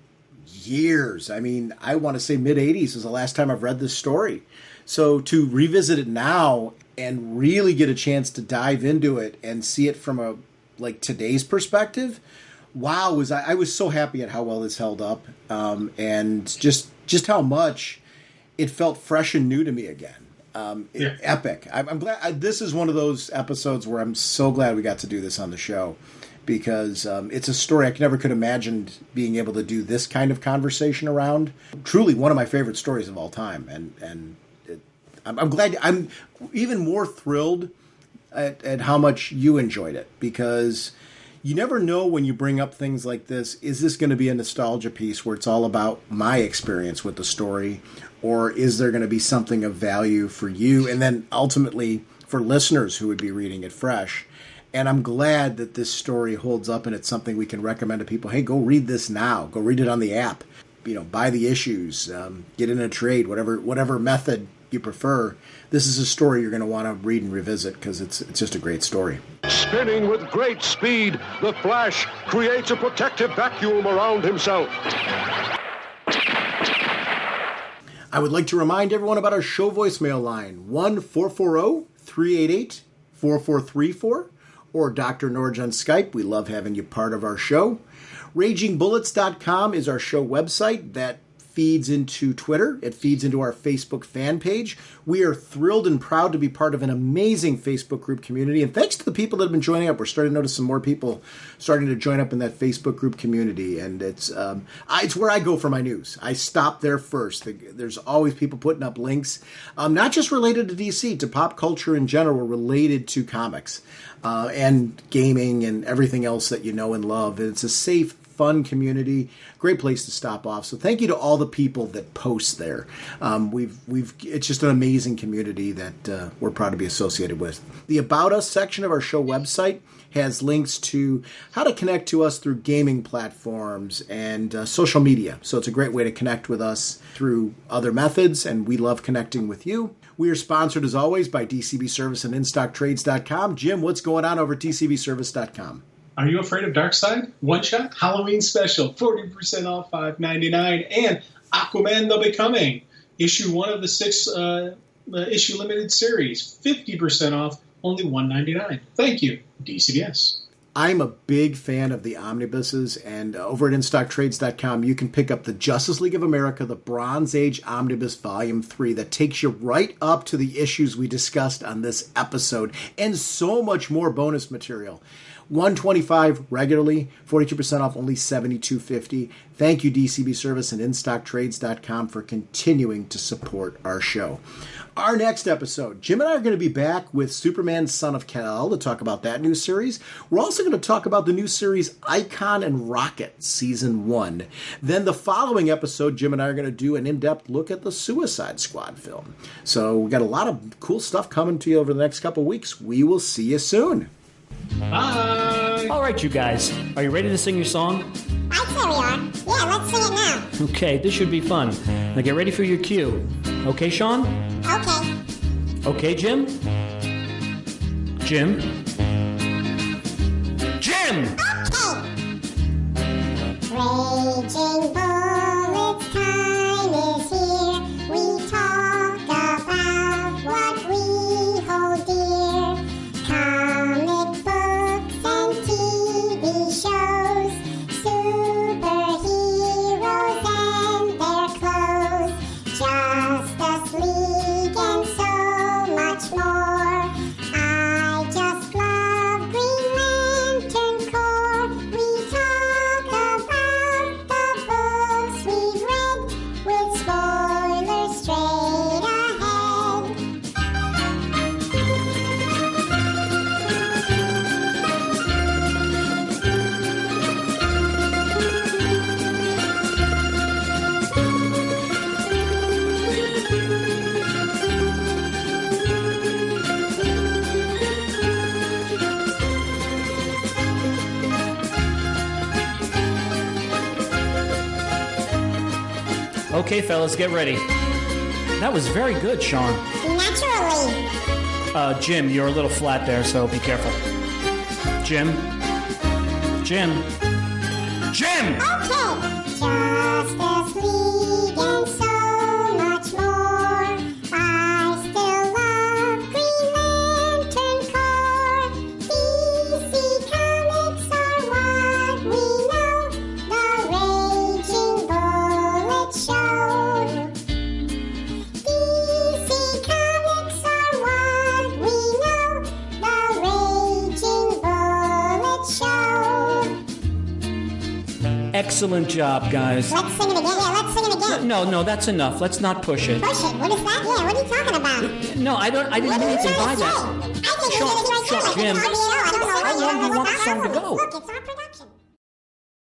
years. I mean, I want to say mid-'80s was the last time I've read this story. So to revisit it now and really get a chance to dive into it and see it from a today's perspective, wow! I was so happy at how well this held up, and just how much it felt fresh and new to me again. Epic. I'm glad. This is one of those episodes where I'm so glad we got to do this on the show, because it's a story I never could imagine being able to do this kind of conversation around. Truly one of my favorite stories of all time, and I'm glad. I'm even more thrilled at how much you enjoyed it, because you never know when you bring up things like this. Is this going to be a nostalgia piece where it's all about my experience with the story, or is there going to be something of value for you and then ultimately for listeners who would be reading it fresh? And I'm glad that this story holds up and it's something we can recommend to people. Hey, go read this now. Go read it on the app. Buy the issues, get in a trade, whatever method you prefer. This is a story you're going to want to read and revisit, because it's just a great story. Spinning with great speed, the Flash creates a protective vacuum around himself. I would like to remind everyone about our show voicemail line, 1-440-388-4434, or Dr. Norge on Skype. We love having you part of our show. RagingBullets.com is our show website that feeds into Twitter. It feeds into our Facebook fan page. We are thrilled and proud to be part of an amazing Facebook group community. And thanks to the people that have been joining up, we're starting to notice some more people starting to join up in that Facebook group community. And it's where I go for my news. I stop there first. There's always people putting up links, not just related to DC, to pop culture in general, related to comics and gaming and everything else that you know and love. And it's a safe, fun community, great place to stop off. So thank you to all the people that post there. It's just an amazing community that we're proud to be associated with. The About Us section of our show website has links to how to connect to us through gaming platforms and social media. So it's a great way to connect with us through other methods, and we love connecting with you. We are sponsored, as always, by DCB Service and InStockTrades.com. Jim, what's going on over at DCBService.com? Are you afraid of Darkseid? One shot Halloween special, 40% off, $5.99, and Aquaman: The Becoming, issue 1 of the 6 issue limited series, 50% off, only $1.99. Thank you, DCBS. I'm a big fan of the omnibuses, and over at InStockTrades.com, you can pick up the Justice League of America, the Bronze Age Omnibus Volume 3, that takes you right up to the issues we discussed on this episode, and so much more bonus material. $125 regularly, 42% off, only $72.50. Thank you, DCB Service and InStockTrades.com, for continuing to support our show. Our next episode, Jim and I are going to be back with Superman Son of Kal to talk about that new series. We're also going to talk about the new series Icon and Rocket Season 1. Then the following episode, Jim and I are going to do an in-depth look at the Suicide Squad film. So we got a lot of cool stuff coming to you over the next couple weeks. We will see you soon. Bye. All right, you guys. Are you ready to sing your song? I'd say we are. Yeah, let's sing it now. Okay, this should be fun. Now get ready for your cue. Okay, Sean? Okay. Okay, Jim? Jim? Jim! Okay. Raging Bullets time is here. We talk about what we hold dear. Comic books and TV shows. Superheroes and their clothes. Justice League and so much more. I just love Green Lantern Corps. We talk about the books we've read with spoilers straight ahead. Okay, fellas, get ready. That was very good, Sean. Naturally. naturally. Jim, you're a little flat there, so be careful. Jim? Okay. Justice League and so much more. I still love Green Lantern Corps. DC Comics are what we know. The Raging Bullet Show. DC Comics are what we know. The Raging Bullet Show. Excellent job, guys. Let's sing it again. Yeah, let's sing it again. No, that's enough. Let's not push it. Push it? What is that? Yeah, what are you talking about? No, I didn't mean anything by that. I think we did it right there. Jim. I don't know. How long do you want the song to go? Look, it's our production.